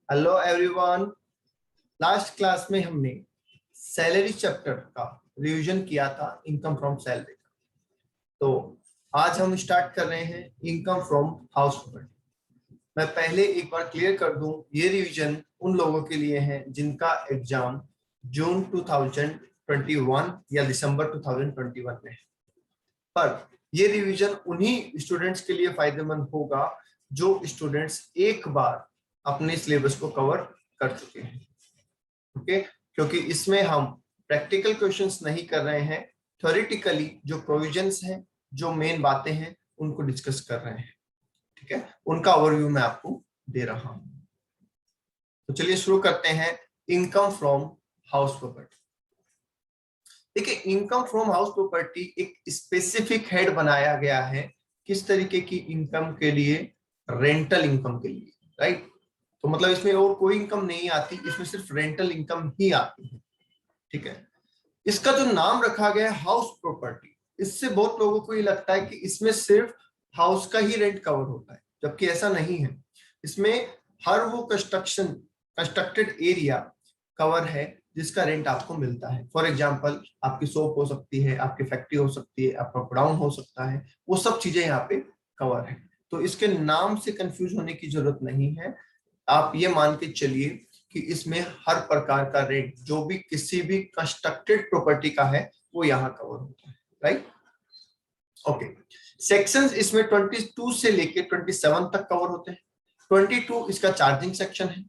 Hello everyone. Last class में हमने salary chapter का रिवीजन किया था, इनकम फ्रॉम सैलरी का। तो आज हम स्टार्ट कर रहे हैं इनकम फ्रॉम हाउस प्रॉपर्टी। मैं पहले एक बार क्लियर कर दूं, ये रिवीजन उन लोगों के लिए है जिनका एग्जाम जून 2021 या दिसंबर 2021 में है। पर ये रिवीजन उन्हीं स्टूडेंट्स के लिए फायदेमंद होगा जो स्टूडेंट्स एक बार अपने सिलेबस को कवर कर चुके हैं। ओके, क्योंकि इसमें हम प्रैक्टिकल क्वेश्चंस नहीं कर रहे हैं, थ्योरेटिकली जो प्रोविजंस हैं, जो मेन बातें हैं, उनको डिस्कस कर रहे हैं। ठीक है, उनका ओवरव्यू मैं आपको दे रहा हूं। तो चलिए शुरू करते हैं इनकम फ्रॉम हाउस प्रॉपर्टी। देखिए, इनकम फ्रॉम हाउस प्रॉपर्टी एक स्पेसिफिक हेड बनाया गया है किस तरीके की इनकम के लिए, रेंटल इनकम के लिए, राइट। तो मतलब इसमें और कोई इनकम नहीं आती, इसमें सिर्फ रेंटल इनकम ही आती है। ठीक है, इसका जो नाम रखा गया है हाउस प्रॉपर्टी, इससे बहुत लोगों को ये लगता है कि इसमें सिर्फ हाउस का ही रेंट कवर होता है, जबकि ऐसा नहीं है। इसमें हर वो कंस्ट्रक्टेड एरिया कवर है जिसका रेंट आपको मिलता है। फॉर एग्जाम्पल, आपकी शॉप हो सकती है, आपकी फैक्ट्री हो सकती है, आपका गोडाउन हो सकता है, वो सब चीजें यहाँ पे कवर है। तो इसके नाम से कंफ्यूज होने की जरूरत नहीं है। आप ये मान के चलिए कि इसमें हर प्रकार का रेंट जो भी किसी भी कंस्ट्रक्टेड प्रॉपर्टी का है वो यहाँ कवर होता है, राइट। ओके, सेक्शंस इसमें 22 से लेके 27 तक कवर होते हैं। 22 इसका चार्जिंग सेक्शन है।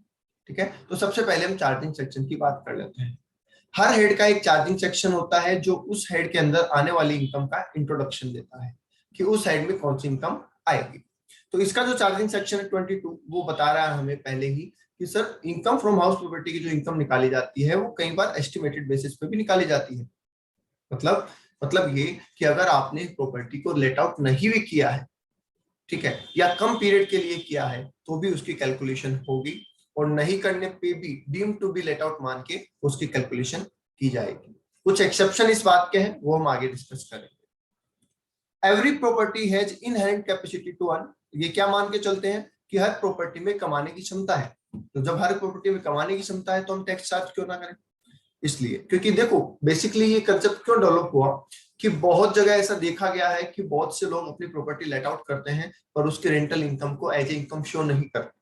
ठीक है, तो सबसे पहले हम चार्जिंग सेक्शन की बात कर लेते हैं। हर हेड का एक चार्जिंग सेक्शन होता है जो उस हेड के अंदर आने वाली इनकम का इंट्रोडक्शन देता है कि उस हेड में कौन सी इनकम आएगी। तो इसका जो चार्जिंग सेक्शन है 22, वो बता रहा है हमें पहले ही कि sir income from house property की जो इनकम निकाली जाती है वो कई बार एस्टिमेटेड बेसिस पे भी निकाली जाती है। मतलब ये कि अगर आपने प्रॉपर्टी को लेट आउट नहीं भी किया है, ठीक है, या कम पीरियड के लिए किया है, तो भी उसकी कैलकुलेशन होगी, और नहीं करने पे भी deem to be let out मान के उसकी कैलकुलेशन की जाएगी। कुछ एक्सेप्शन इस बात के हैं, वो हम आगे डिस्कस करेंगे। Every property has inherent capacity to earn. ये क्या मान के चलते हैं कि हर प्रॉपर्टी में कमाने की क्षमता है। तो जब हर प्रॉपर्टी में कमाने की क्षमता है तो हम टैक्स चार्ज क्यों ना करें। इसलिए क्योंकि देखो, बेसिकली ये कंसेप्ट क्यों डेवलप हुआ कि बहुत जगह ऐसा देखा गया है कि बहुत से लोग अपनी प्रॉपर्टी लेट आउट करते हैं पर उसके रेंटल इनकम को एज ए इनकम शो नहीं करते।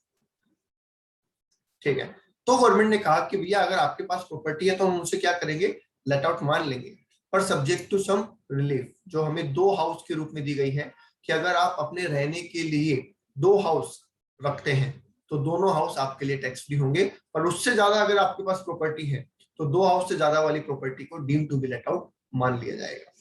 ठीक है, तो गवर्नमेंट ने कहा कि भैया अगर आपके पास प्रॉपर्टी है तो हम उनसे क्या करेंगे, लेट आउट मान लेंगे, पर सब्जेक्ट टू सम रिलीफ, जो हमें 2 हाउस के रूप में दी गई है कि अगर आप अपने रहने के लिए 2 हाउस रखते हैं तो दोनों हाउस आपके लिए टैक्स फ्री होंगे। पर उससे ज्यादा अगर आपके पास प्रॉपर्टी है तो 2 हाउस से ज्यादा वाली प्रॉपर्टी को deem to be let out मान लिया जाएगा।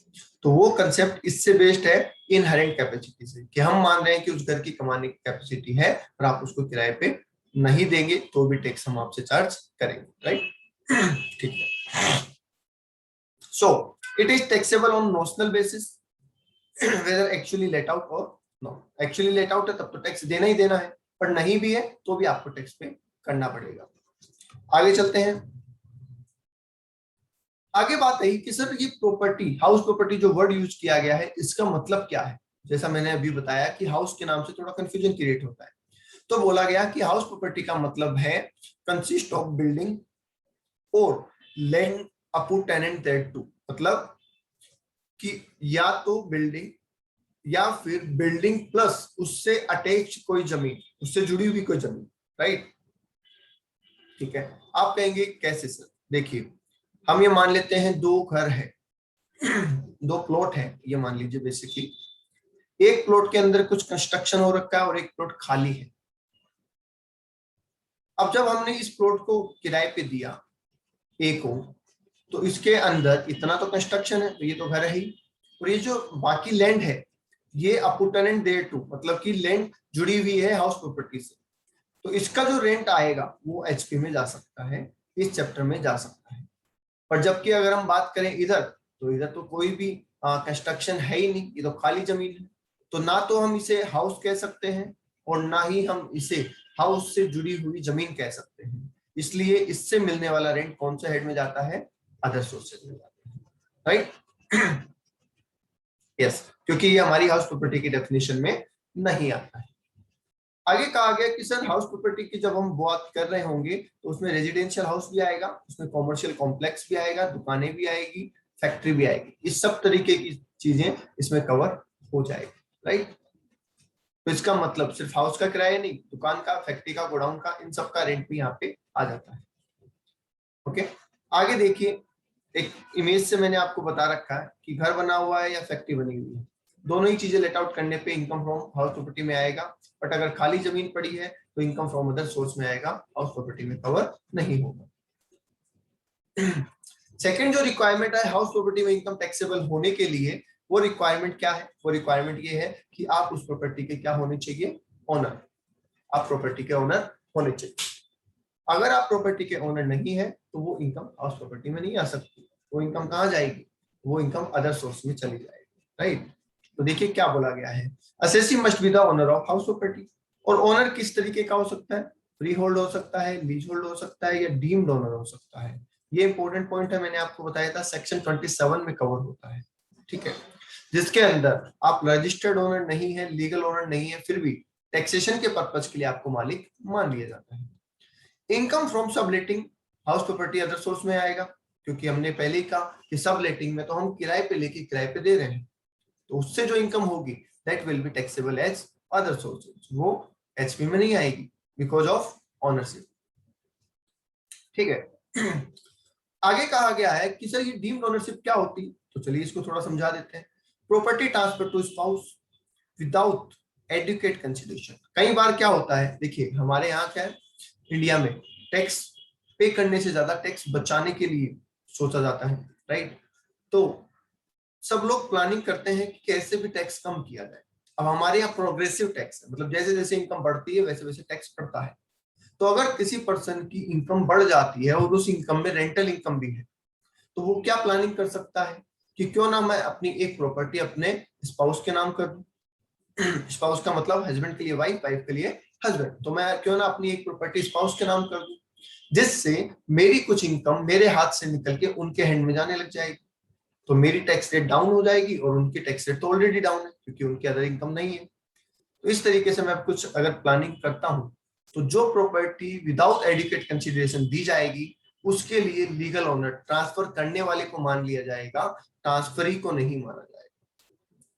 तो वो कंसेप्ट इससे बेस्ड है इनहेरेंट कैपेसिटी से, कि हम मान रहे हैं कि उस घर की कमाने की कैपेसिटी है और आप उसको किराए पे नहीं देंगे तो भी टैक्स हम आपसे चार्ज करेंगे, राइट। ठीक है, so it is taxable on notional basis whether actually let out or not. Actually let out है तब तो टैक्स देना ही देना है, पर नहीं भी है तो भी आपको टैक्स पे करना पड़ेगा। आगे चलते हैं। आगे बात है कि सर ये प्रॉपर्टी, हाउस प्रॉपर्टी जो वर्ड यूज किया गया है, इसका मतलब क्या है। जैसा मैंने अभी बताया कि हाउस के नाम से थोड़ा कंफ्यूजन क्रिएट होता है, तो बोला गया कि हाउस प्रॉपर्टी का मतलब है कंसिस्ट ऑफ बिल्डिंग और लैंड अपू टेनेंट दैट टू। मतलब कि या तो बिल्डिंग या फिर बिल्डिंग प्लस उससे अटैच कोई जमीन, उससे जुड़ी हुई कोई जमीन, राइट। ठीक है, आप कहेंगे कैसे सर। देखिए, हम ये मान लेते हैं 2 घर है 2 प्लॉट है, ये मान लीजिए बेसिकली। एक प्लॉट के अंदर कुछ कंस्ट्रक्शन हो रखा है और एक प्लॉट खाली है। अब जब हमने इस प्लॉट को किराए पे दिया ए को, तो इसके अंदर इतना तो कंस्ट्रक्शन है, तो ये तो घर है ही, और ये जो बाकी लैंड है ये अपुटेनेंट देयर टू, मतलब कि लैंड जुड़ी हुई है हाउस प्रॉपर्टी से। तो इसका जो रेंट आएगा वो एचपी में जा सकता है, इस चैप्टर में जा सकता है। पर जबकि अगर हम बात करें इधर, तो इधर तो कोई भी कंस्ट्रक्शन है ही नहीं, ये तो खाली जमीन है। तो ना तो हम इसे हाउस कह सकते हैं और ना ही हम इसे हाउस से जुड़ी हुई जमीन कह सकते हैं। इसलिए इससे मिलने वाला रेंट कौन से हेड में जाता है, अदर सोर्सेज में जाता है, राइट। यस, क्योंकि ये हमारी हाउस प्रॉपर्टी की डेफिनेशन में नहीं आता है। आगे कहा गया कि सर हाउस प्रॉपर्टी की जब हम बात कर रहे होंगे तो उसमें रेजिडेंशियल हाउस भी आएगा, उसमें कॉमर्शियल कॉम्प्लेक्स भी आएगा, दुकानें भी आएगी, फैक्ट्री भी आएगी, इस सब तरीके की चीजें इसमें कवर हो जाएगी, राइट। तो इसका मतलब सिर्फ हाउस का किराया नहीं, दुकान का, फैक्ट्री का, गोडाउन का, इन सब का रेंट भी यहाँ पे आ जाता है। ओके, आगे देखिए, एक इमेज से मैंने आपको बता रखा है कि घर बना हुआ है या फैक्ट्री बनी हुई है, दोनों ही चीजें लेट आउट करने पे इनकम फ्रॉम हाउस प्रॉपर्टी में आएगा। बट अगर खाली जमीन पड़ी है तो इनकम फ्रॉम अदर सोर्स में आएगा, हाउस प्रॉपर्टी में कवर नहीं होगा। सेकंड जो रिक्वायरमेंट है हाउस प्रॉपर्टी में इनकम टैक्सेबल होने के लिए, वो रिक्वायरमेंट क्या है? वो रिक्वायरमेंट ये है कि आप उस प्रॉपर्टी के क्या होने चाहिए? ओनर। आप प्रॉपर्टी के ओनर होने चाहिए। अगर आप प्रॉपर्टी के ओनर नहीं है तो वो इनकम हाउस प्रॉपर्टी में नहीं आ सकती। वो इनकम कहाँ जाएगी? वो इनकम अदर सोर्स में चली जाएगी, राइट। तो देखिए क्या बोला गया है, assessee must be the owner of house property. और ओनर किस तरीके का हो सकता है? फ्री होल्ड हो सकता है, लीज होल्ड हो सकता है, या डीम्ड ओनर हो सकता है। ये इंपॉर्टेंट पॉइंट है, मैंने आपको बताया था सेक्शन 27 में कवर होता है, ठीक है। जिसके अंदर आप रजिस्टर्ड ओनर नहीं है, लीगल ओनर नहीं है, फिर भी टैक्सेशन के पर्पज के लिए आपको मालिक मान लिया जाता है। Income from subletting, house property other source में आएगा, क्योंकि हमने पहले ही कहा कि सबलेटिंग में तो हम किराए पे लेके किराए पे दे रहे हैं, तो उससे जो इनकम होगी that will be taxable as other sources, वो एचपी में नहीं आएगी बिकॉज ऑफ ओनरशिप, ठीक है। आगे कहा गया है कि सर ये डीम्ड ओनरशिप क्या होती, तो चलिए इसको थोड़ा समझा देते हैं। Property transfer to spouse without adequate consideration. कई बार क्या होता है, देखिए हमारे यहाँ क्या है, इंडिया में टैक्स पे करने से ज्यादा टैक्स बचाने के लिए सोचा जाता है, राइट। तो सब लोग प्लानिंग करते हैं कि कैसे भी टैक्स कम किया जाए। अब हमारे यहाँ प्रोग्रेसिव टैक्स है, मतलब जैसे जैसे इनकम बढ़ती है वैसे वैसे टैक्स बढ़ता है। तो अगर किसी पर्सन की इनकम बढ़ जाती है और उस इनकम में रेंटल इनकम भी है, तो वो क्या प्लानिंग कर सकता है कि क्यों ना मैं अपनी एक प्रॉपर्टी अपने स्पाउस के नाम कर दूं। स्पाउस का मतलब हस्बैंड के लिए वाइफ, वाइफ के लिए हस्बैंड, तो मैं क्यों ना अपनी एक प्रॉपर्टी स्पाउस के नाम कर दूं, जिससे मेरी कुछ इनकम मेरे हाथ से निकल के उनके हैंड में जाने लग जाएगी। तो मेरी टैक्स रेट डाउन हो जाएगी और उनकी टैक्स रेट तो ऑलरेडी डाउन है क्योंकि उनकी अदर इनकम नहीं है। तो इस तरीके से मैं कुछ अगर प्लानिंग करता हूं तो जो प्रॉपर्टी विदाउट एडुकेट कंसिडरेशन दी जाएगी उसके लिए लीगल ओनर ट्रांसफर करने वाले को मान लिया जाएगा, ट्रांसफरी को नहीं माना जाएगा,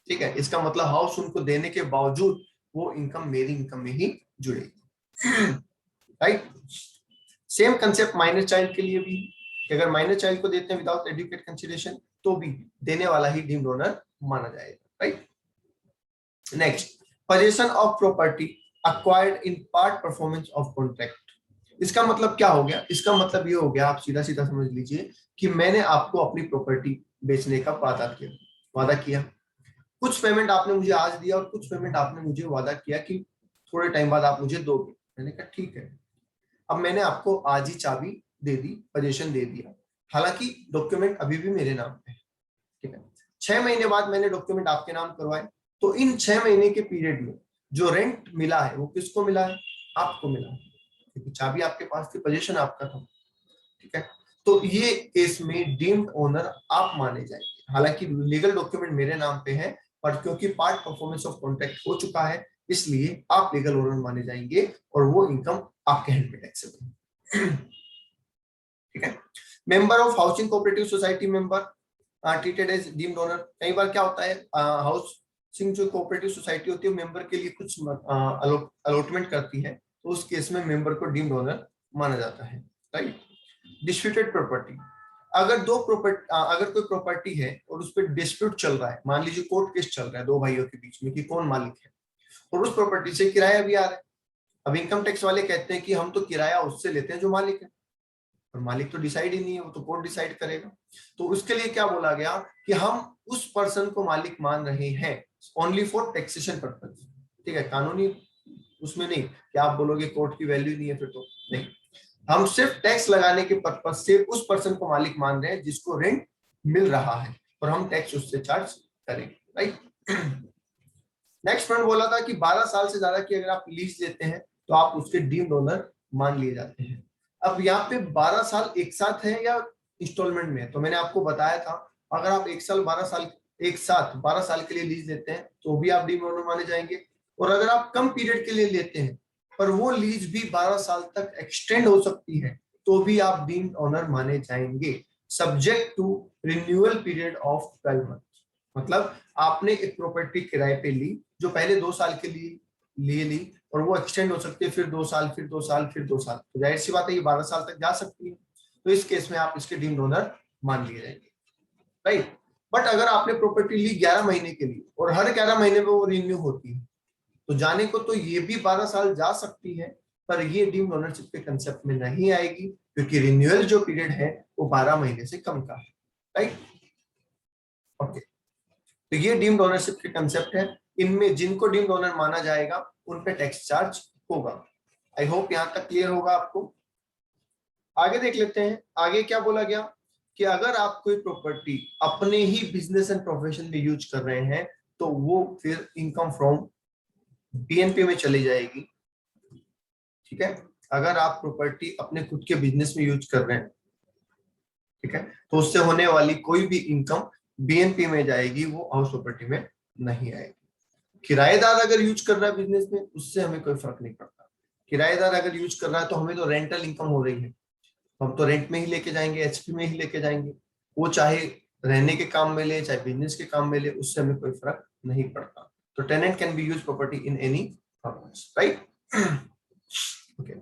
ठीक है। इसका मतलब हाउस उनको देने के बावजूद वो इनकम मेरी इनकम में ही जुड़ेगी, right. Same concept minor child के लिए भी, कि अगर माइनर चाइल्ड को देते हैं विदाउट एडुकेट कंसिडरेशन तो भी देने वाला ही डीम्ड ओनर माना जाएगा, right. Next, position of property acquired in part performance of contract. इसका मतलब क्या हो गया? इसका मतलब ये हो गया, आप सीधा सीधा समझ लीजिए कि मैंने आपको अपनी प्रॉपर्टी बेचने का वादा किया। कुछ पेमेंट आपने मुझे आज दिया और कुछ पेमेंट आपने मुझे वादा किया कि थोड़े टाइम बाद आप मुझे दोगे। मैंने कहा ठीक है। अब मैंने आपको आज ही चाबी दे दी, पोजीशन दे दिया, हालांकि डॉक्यूमेंट अभी भी मेरे नाम पे है, ठीक है। 6 महीने बाद मैंने डॉक्यूमेंट आपके नाम करवाए, तो इन 6 महीने के पीरियड में जो रेंट मिला है वो किसको मिला है? आपको मिला है, क्योंकि चाबी आपके पास थी, पोजीशन आपका था, ठीक है। तो ये केस में डीम्ड ओनर आप माने जाएंगे, हालांकि लीगल डॉक्यूमेंट मेरे नाम पे है, पर क्योंकि पार्ट परफॉर्मेंस ऑफ कॉन्ट्रैक्ट हो चुका है इसलिए आप लीगल ओनर माने जाएंगे और वो इनकम आपके हैंड में टैक्सेबल है, ठीक है। Member of housing cooperative society member treated as deemed owner. कई बार क्या होता है, हाउसिंग जो कोऑपरेटिव सोसाइटी होती है मेंबर के लिए कुछ अलॉटमेंट करती है, तो उस केस में मेंबर को डीम्ड ओनर माना जाता है, राइट। डिस्प्यूटेड प्रॉपर्टी, अगर अगर कोई प्रॉपर्टी है और उस पर डिस्प्यूट चल रहा है, मान लीजिए कोर्ट केस चल रहा है दो भाइयों के बीच में कि कौन मालिक है, और उस प्रॉपर्टी से किराया भी आ रहा है। अब इनकम टैक्स वाले कहते हैं कि हम तो किराया उससे लेते हैं जो मालिक है, और मालिक तो डिसाइड ही नहीं है, वो तो कोर्ट डिसाइड करेगा। तो उसके लिए क्या बोला गया कि हम उस पर्सन को मालिक मान रहे हैं ओनली फॉर टैक्सेशन पर्पज, ठीक है। कानूनी उसमें नहीं कि आप बोलोगे कोर्ट की वैल्यू नहीं है, फिर तो नहीं, हम सिर्फ टैक्स लगाने के पर्पज से उस पर्सन को मालिक मान रहे हैं जिसको रेंट मिल रहा है, और हम टैक्स उससे चार्ज करेंगे, राइट। नेक्स्ट पॉइंट बोला था कि 12 साल से ज्यादा की अगर आप लीज देते हैं तो आप उसके डीम्ड ओनर मान लिए जाते हैं। अब यहाँ पे 12 साल एक साथ है या इंस्टॉलमेंट में है, तो मैंने आपको बताया था अगर आप एक साथ 12 साल के लिए लीज देते हैं तो भी आप डीम्ड ओनर माने जाएंगे, और अगर आप कम पीरियड के लिए लेते हैं पर वो लीज भी 12 साल तक एक्सटेंड हो सकती है तो भी आप डीम्ड ओनर माने जाएंगे, subject to renewal period of 12 month. मतलब आपने एक प्रॉपर्टी किराए पे ली जो पहले 2 साल के लिए ली और वो एक्सटेंड हो सकती है, फिर 2 साल, फिर 2 साल, फिर 2 साल, तो जाहिर सी बात है ये 12 साल तक जा सकती है। तो इस केस में आप इसके डीम्ड ओनर मान लिए जाएंगे, राइट। बट अगर आपने प्रॉपर्टी ली 11 महीने के लिए और हर 11 महीने में वो रिन्यू होती है तो जाने को तो ये भी 12 साल जा सकती है, पर ये डीम्ड ओनरशिप के कंसेप्ट में नहीं आएगी क्योंकि रिन्यूअल जो पीरियड है वो 12 महीने से कम का है, राइट। ओके, तो ये डीम्ड ओनरशिप के कंसेप्ट है। इनमें जिनको डीम्ड ओनर माना जाएगा उन पे टैक्स चार्ज होगा। आई होप यहां तक क्लियर होगा आपको। आगे देख लेते हैं, आगे क्या बोला गया कि अगर आप कोई प्रॉपर्टी अपने ही बिजनेस एंड प्रोफेशन में यूज कर रहे हैं तो वो फिर इनकम फ्रॉम बीएनपी में चली जाएगी, ठीक है। अगर आप प्रॉपर्टी अपने खुद के बिजनेस में यूज कर रहे हैं, ठीक है, तो उससे होने वाली कोई भी इनकम बीएनपी में जाएगी, वो हाउस प्रॉपर्टी में नहीं आएगी। किराएदार अगर यूज कर रहा है बिजनेस में उससे हमें कोई फर्क नहीं पड़ता। किराएदार अगर यूज कर रहा है तो हमें तो रेंटल इनकम हो रही है, हम तो रेंट में ही लेके जाएंगे, एचपी में ही लेके जाएंगे, वो चाहे रहने के काम में ले चाहे बिजनेस के काम में ले, उससे हमें कोई फर्क नहीं पड़ता। तो tenant can be use property in any purpose, right. Okay,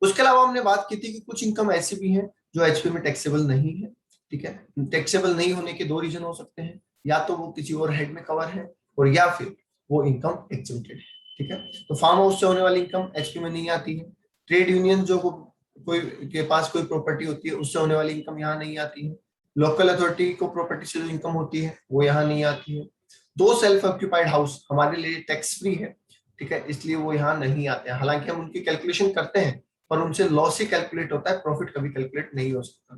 उसके अलावा हमने बात की थी कि कुछ इनकम ऐसी भी है जो एचपी में टैक्सेबल नहीं है, ठीक है। टैक्सेबल नहीं होने के 2 रीजन हो सकते हैं, या तो वो किसी और हेड में कवर है और या फिर वो इनकम एग्जेम्प्टेड है, ठीक है। तो फार्म हाउस से होने वाली इनकम एचपी में नहीं आती है। ट्रेड यूनियन जो कोई के पास कोई प्रॉपर्टी होती है उससे होने वाली इनकम यहाँ नहीं आती है। लोकल अथॉरिटी को प्रॉपर्टी से जो इनकम होती है वो यहाँ नहीं आती है। 2 सेल्फ ऑक्यूपाइड हाउस हमारे लिए टैक्स फ्री है, ठीक है, इसलिए वो यहाँ नहीं आते हैं। हालांकि हम उनकी कैलकुलेशन करते हैं पर उनसे लॉस ही कैलकुलेट होता है, प्रॉफिट कभी कैलकुलेट नहीं हो सकता।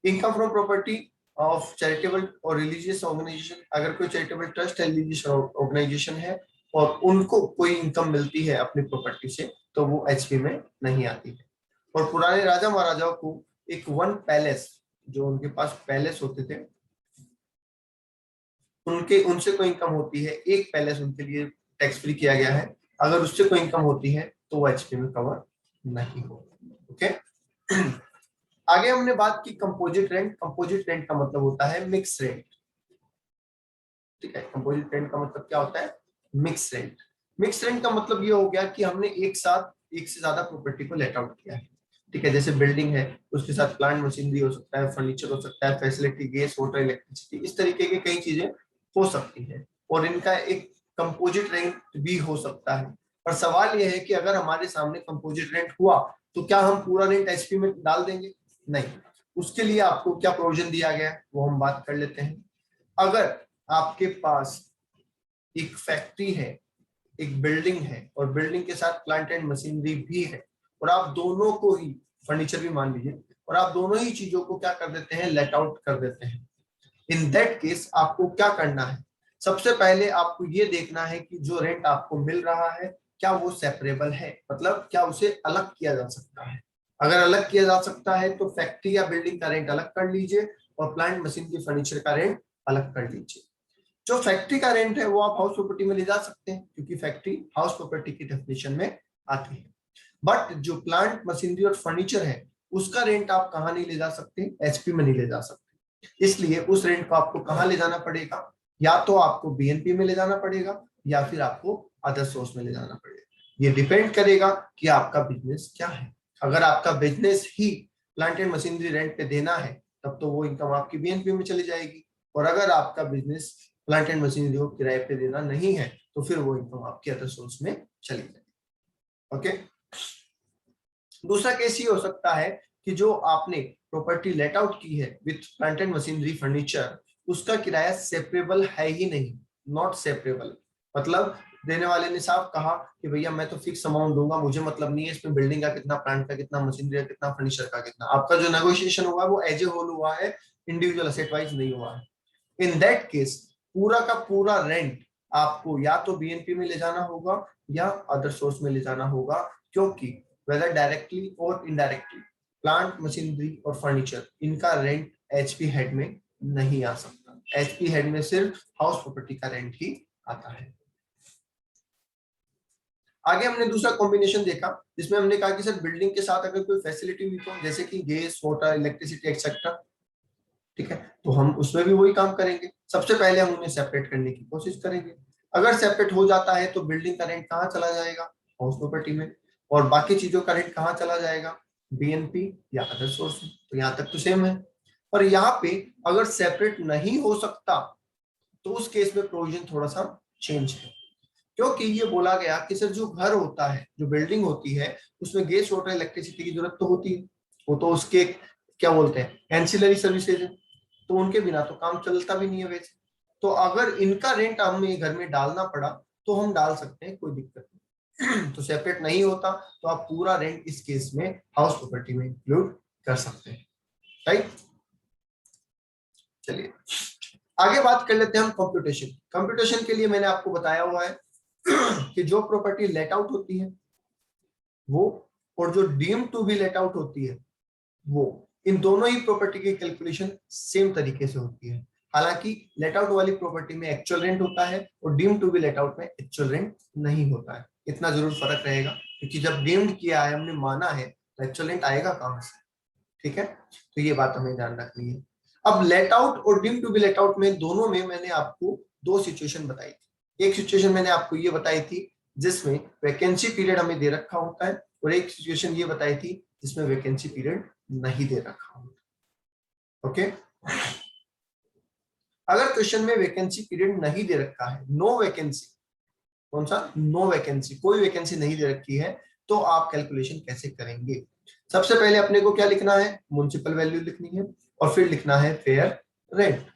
Income from property of charitable और रिलीजियस ऑर्गेनाइजेशन, अगर कोई चैरिटेबल ट्रस्ट है, रिलीजियस ऑर्गेनाइजेशन है और उनको कोई इनकम मिलती है अपनी प्रॉपर्टी से तो वो एचपी में नहीं आती है। और पुराने राजा महाराजाओं को एक 1 पैलेस, जो उनके पास पैलेस होते थे, उनसे कोई इनकम होती है, एक पैलेस उनके लिए टैक्स फ्री किया गया है, अगर उससे कोई इनकम होती है तो वो एचपी में कवर नहीं होगा, ओके। आगे हमने बात की कंपोजिट रेंट। कंपोजिट रेंट का मतलब होता है मिक्स रेंट, ठीक है। कंपोजिट रेंट का मतलब क्या होता है? Mix rent. मिक्स रेंट का मतलब ये हो गया कि हमने एक साथ एक से ज्यादा प्रॉपर्टी को लेट आउट किया है, ठीक है। जैसे बिल्डिंग है उसके साथ प्लांट मशीनरी हो सकता है, फर्नीचर हो सकता है, फैसिलिटी, गैस, वाटर, इलेक्ट्रिसिटी, इस तरीके की कई चीजें हो सकती है और इनका एक कंपोजिट रेंट भी हो सकता है। पर सवाल यह है कि अगर हमारे सामने कंपोजिट रेंट हुआ तो क्या हम पूरा रेंट एचपी में डाल देंगे? नहीं। उसके लिए आपको क्या प्रोविजन दिया गया है वो हम बात कर लेते हैं। अगर आपके पास एक फैक्ट्री है, एक बिल्डिंग है और बिल्डिंग के साथ प्लांट एंड मशीनरी भी है और आप दोनों को ही, फर्नीचर भी मान लीजिए, और आप दोनों ही चीजों को क्या कर देते हैं? लेट आउट कर देते हैं। इन दैट केस आपको क्या करना है? सबसे पहले आपको ये देखना है कि जो रेंट आपको मिल रहा है क्या वो सेपरेबल है, मतलब क्या उसे अलग किया जा सकता है। अगर अलग किया जा सकता है तो फैक्ट्री या बिल्डिंग का रेंट अलग कर लीजिए और प्लांट मशीन की फर्नीचर का रेंट अलग कर लीजिए। जो फैक्ट्री का रेंट है वो आप हाउस प्रॉपर्टी में ले जा सकते हैं क्योंकि फैक्ट्री हाउस प्रॉपर्टी की डेफिनेशन में आती है। बट जो प्लांट मशीनरी और फर्नीचर है उसका रेंट आप कहाँ नहीं ले जा सकते? एचपी में नहीं ले जा सकते। इसलिए उस रेंट को आपको कहाँ ले जाना पड़ेगा? या तो आपको बीएनपी में ले जाना पड़ेगा या फिर आपको अदर सोर्स में ले जाना पड़ेगा। ये डिपेंड करेगा कि आपका बिजनेस क्या है। अगर आपका business he plant and machinery rent पे देना है तब तो वो इनकम आपकी बीएनपी में चली जाएगी, और अगर आपका बिजनेस प्लांट एंड मशीनरी को किराए पे देना नहीं है तो फिर वो इनकम आपके अदर सोर्स में चली जाएगी, ओके। दूसरा केस ये हो सकता है कि जो आपने प्रॉपर्टी लेट आउट की है with plant and machinery furniture, उसका किराया सेपरेबल है ही नहीं, नॉट सेपरेबल। मतलब देने वाले ने साफ कहा कि भैया मैं तो फिक्स अमाउंट दूंगा, मुझे मतलब नहीं है इसमें बिल्डिंग का कितना, प्लांट का कितना, मशीनरी का कितना, फर्नीचर का कितना। आपका जो नेगोशिएशन हुआ वो एज ए होल हुआ है, इंडिविजुअल असेट वाइज नहीं हुआ है। इन दैट केस पूरा का पूरा रेंट आपको या तो बीएनपी में ले जाना होगा या अदर सोर्स में ले जाना होगा, क्योंकि वेदर डायरेक्टली और इनडायरेक्टली प्लांट मशीनरी और फर्नीचर इनका रेंट एचपी हेड में नहीं आ सकता। एचपी हेड में सिर्फ हाउस प्रॉपर्टी का रेंट ही आता है। आगे हमने दूसरा कॉम्बिनेशन देखा जिसमें हमने कहा कि सर बिल्डिंग के साथ अगर कोई फैसिलिटी भी हो जैसे कि गैस, वाटर, इलेक्ट्रिसिटी एक्सेट्रा, ठीक है, तो हम उसमें भी वही काम करेंगे। सबसे पहले हम उन्हें सेपरेट करने की कोशिश करेंगे। अगर सेपरेट हो जाता है तो बिल्डिंग का रेंट कहाँ चला जाएगा? हाउस प्रॉपर्टी में। और बाकी चीजों का रेंट कहाँ चला जाएगा? बीएनपी या अदर सोर्स। तो यहाँ तक तो सेम है। और यहाँ पे अगर सेपरेट नहीं हो सकता तो उस केस में प्रोविजन थोड़ा सा चेंज है, क्योंकि ये बोला गया कि सर जो घर होता है, जो बिल्डिंग होती है, उसमें गैस, वाटर, इलेक्ट्रिसिटी की जरूरत तो होती है, वो तो उसके क्या बोलते हैं एंसिलरी सर्विसेज है, तो उनके बिना तो काम चलता भी नहीं है वैसे। तो अगर इनका रेंट हमें घर में डालना पड़ा तो हम डाल सकते हैं, कोई दिक्कत नहीं। तो सेपरेट नहीं होता तो आप पूरा रेंट इस केस में हाउस प्रॉपर्टी में इंक्लूड कर सकते हैं, राइट। चलिए आगे बात कर लेते हैं हम कंप्यूटेशन। कंप्यूटेशन के लिए मैंने आपको बताया हुआ है कि जो प्रॉपर्टी लेट आउट होती है वो, और जो deemed to be let out होती है वो, इन दोनों ही प्रॉपर्टी की कैलकुलेशन सेम तरीके से होती है। हालांकि लेट आउट वाली प्रॉपर्टी में एक्चुअल रेंट होता है और deemed to be let out में एक्चुअल रेंट नहीं होता है। इतना जरूर फर्क रहेगा, क्योंकि जब डीम्ड किया है, हमने माना है, तो एक्चुअल रेंट आएगा कहां से? ठीक है, तो ये बात हमें ध्यान रखनी है। अब लेट आउट और deemed to be let out में दोनों में मैंने आपको दो सिचुएशन बताई थी। एक सिचुएशन मैंने आपको ये बताई थी जिसमें वैकेंसी पीरियड हमें दे रखा होता है, और एक सिचुएशन ये बताई थी जिसमें वैकेंसी पीरियड नहीं दे रखा होता। ओके, अगर क्वेश्चन में वैकेंसी पीरियड नहीं दे रखा है, नो वैकेंसी, कौन सा? नो वैकेंसी, कोई वैकेंसी नहीं दे रखी है, तो आप कैलकुलेशन कैसे करेंगे? सबसे पहले अपने को क्या लिखना है? म्युनिसिपल वैल्यू लिखनी है, और फिर लिखना है फेयर रेंट।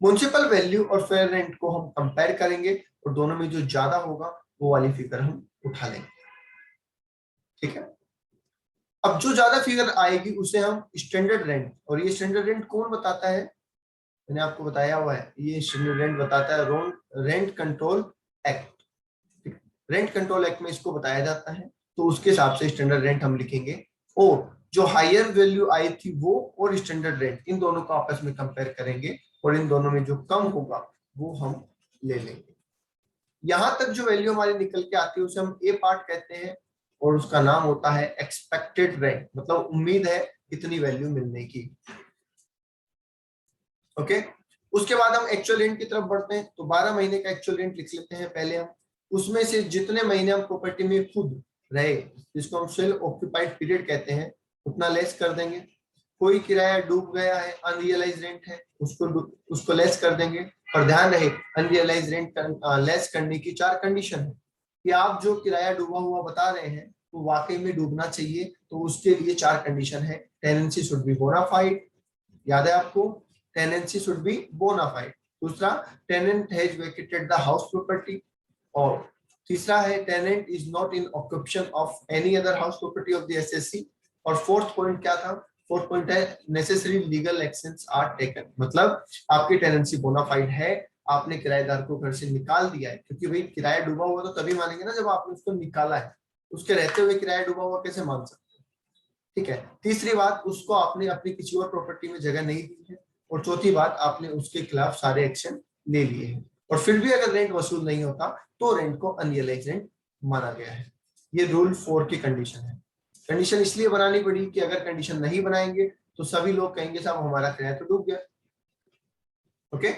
म्युनिसिपल वैल्यू और फेयर रेंट को हम कंपेयर करेंगे, और दोनों में जो ज्यादा होगा वो वाली फिगर हम उठा लेंगे, ठीक है। अब जो ज्यादा फिगर आएगी उसे हम स्टैंडर्ड रेंट, और ये स्टैंडर्ड रेंट कौन बताता है? मैंने आपको बताया हुआ है, ये स्टैंडर्ड रेंट बताता है rent control act. Rent control act में इसको बताया जाता है, तो उसके हिसाब से स्टैंडर्ड रेंट हम लिखेंगे। और जो हायर वैल्यू आई थी वो और स्टैंडर्ड रेंट, इन दोनों को आपस में कंपेयर करेंगे, और इन दोनों में जो कम होगा वो हम ले लेंगे। यहां तक जो वैल्यू हमारी निकल के आती है उसे हम ए पार्ट कहते हैं, और उसका नाम होता है एक्सपेक्टेड रेंट, मतलब उम्मीद है इतनी वैल्यू मिलने की। ओके, उसके बाद हम एक्चुअल रेंट की तरफ बढ़ते हैं, तो 12 महीने का एक्चुअल रेंट लिख लेते हैं पहले हम। उसमें से जितने महीने हम प्रॉपर्टी में खुद रहे, जिसको हम सेल ऑक्यूपाइड पीरियड कहते हैं, उतना लेस कर देंगे। कोई किराया डूब गया है, अनरियलाइज रेंट है, उसको लेस कर देंगे। और ध्यान रहे, अनरियलाइज रेंट लेस करने की 4 कंडीशन है कि आप जो किराया डूबा हुआ बता रहे हैं वो वाकई में डूबना चाहिए, तो उसके लिए 4 कंडीशन है। टेनेंसी शुड बी बोनाफाइड, याद है आपको? Tenancy should be bonafide. दूसरा, tenant has vacated the house property. और तीसरा है tenant is not in occupation of any other house property of the assessee. और फोर्थ पॉइंट क्या था? फोर्थ पॉइंट है necessary legal actions are taken, मतलब आपकी टेनेंसी बोनाफाइड है, आपने किराएदार को घर से निकाल दिया है, क्योंकि भाई किराया डूबा हुआ तो तभी मानेंगे ना जब आपने उसको निकाला है, उसके रहते हुए किराया डूबा हुआ कैसे मान सकते हैं? ठीक है। तीसरी बात, उसको आपने अपनी किसी और प्रॉपर्टी में जगह नहीं दी है। और चौथी बात, आपने उसके खिलाफ सारे एक्शन ले लिए हैं, और फिर भी अगर रेंट वसूल नहीं होता तो रेंट को अनरियलाइज रेंट माना गया है। ये रूल 4 की कंडीशन है। कंडीशन इसलिए बनानी पड़ी कि अगर कंडीशन नहीं बनाएंगे तो सभी लोग कहेंगे साहब हमारा किराया तो डूब गया। ओके,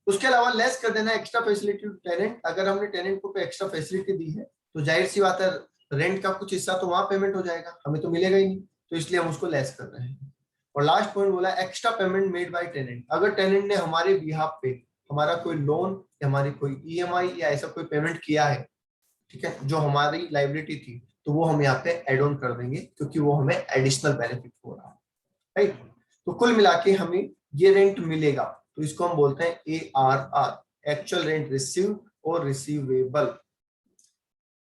उसके अलावा लेस कर देना एक्स्ट्रा फैसिलिटी टू टेनेंट। अगर हमने टेनेंट को कोई एक्स्ट्रा फैसिलिटी दी है तो जाहिर सी बात है रेंट का कुछ हिस्सा तो वहां पेमेंट हो जाएगा, हमें तो मिलेगा ही नहीं, तो इसलिए हम उसको लेस कर रहे हैं। और लास्ट पॉइंट बोला extra payment made by tenant. अगर टेनेंट ने हमारे बिहाफ पे हमारा कोई लोन या हमारी कोई ईएमआई या ऐसा कोई पेमेंट किया है, ठीक है, जो हमारी लाइबिलिटी थी, तो वो हम यहाँ पे एड ऑन कर देंगे, क्योंकि वो हमें एडिशनल बेनिफिट हो रहा है, राइट। तो कुल मिला के हमें ये रेंट मिलेगा, तो इसको हम बोलते हैं ARR, एक्चुअल रेंट रिसीव और रिसीवेबल।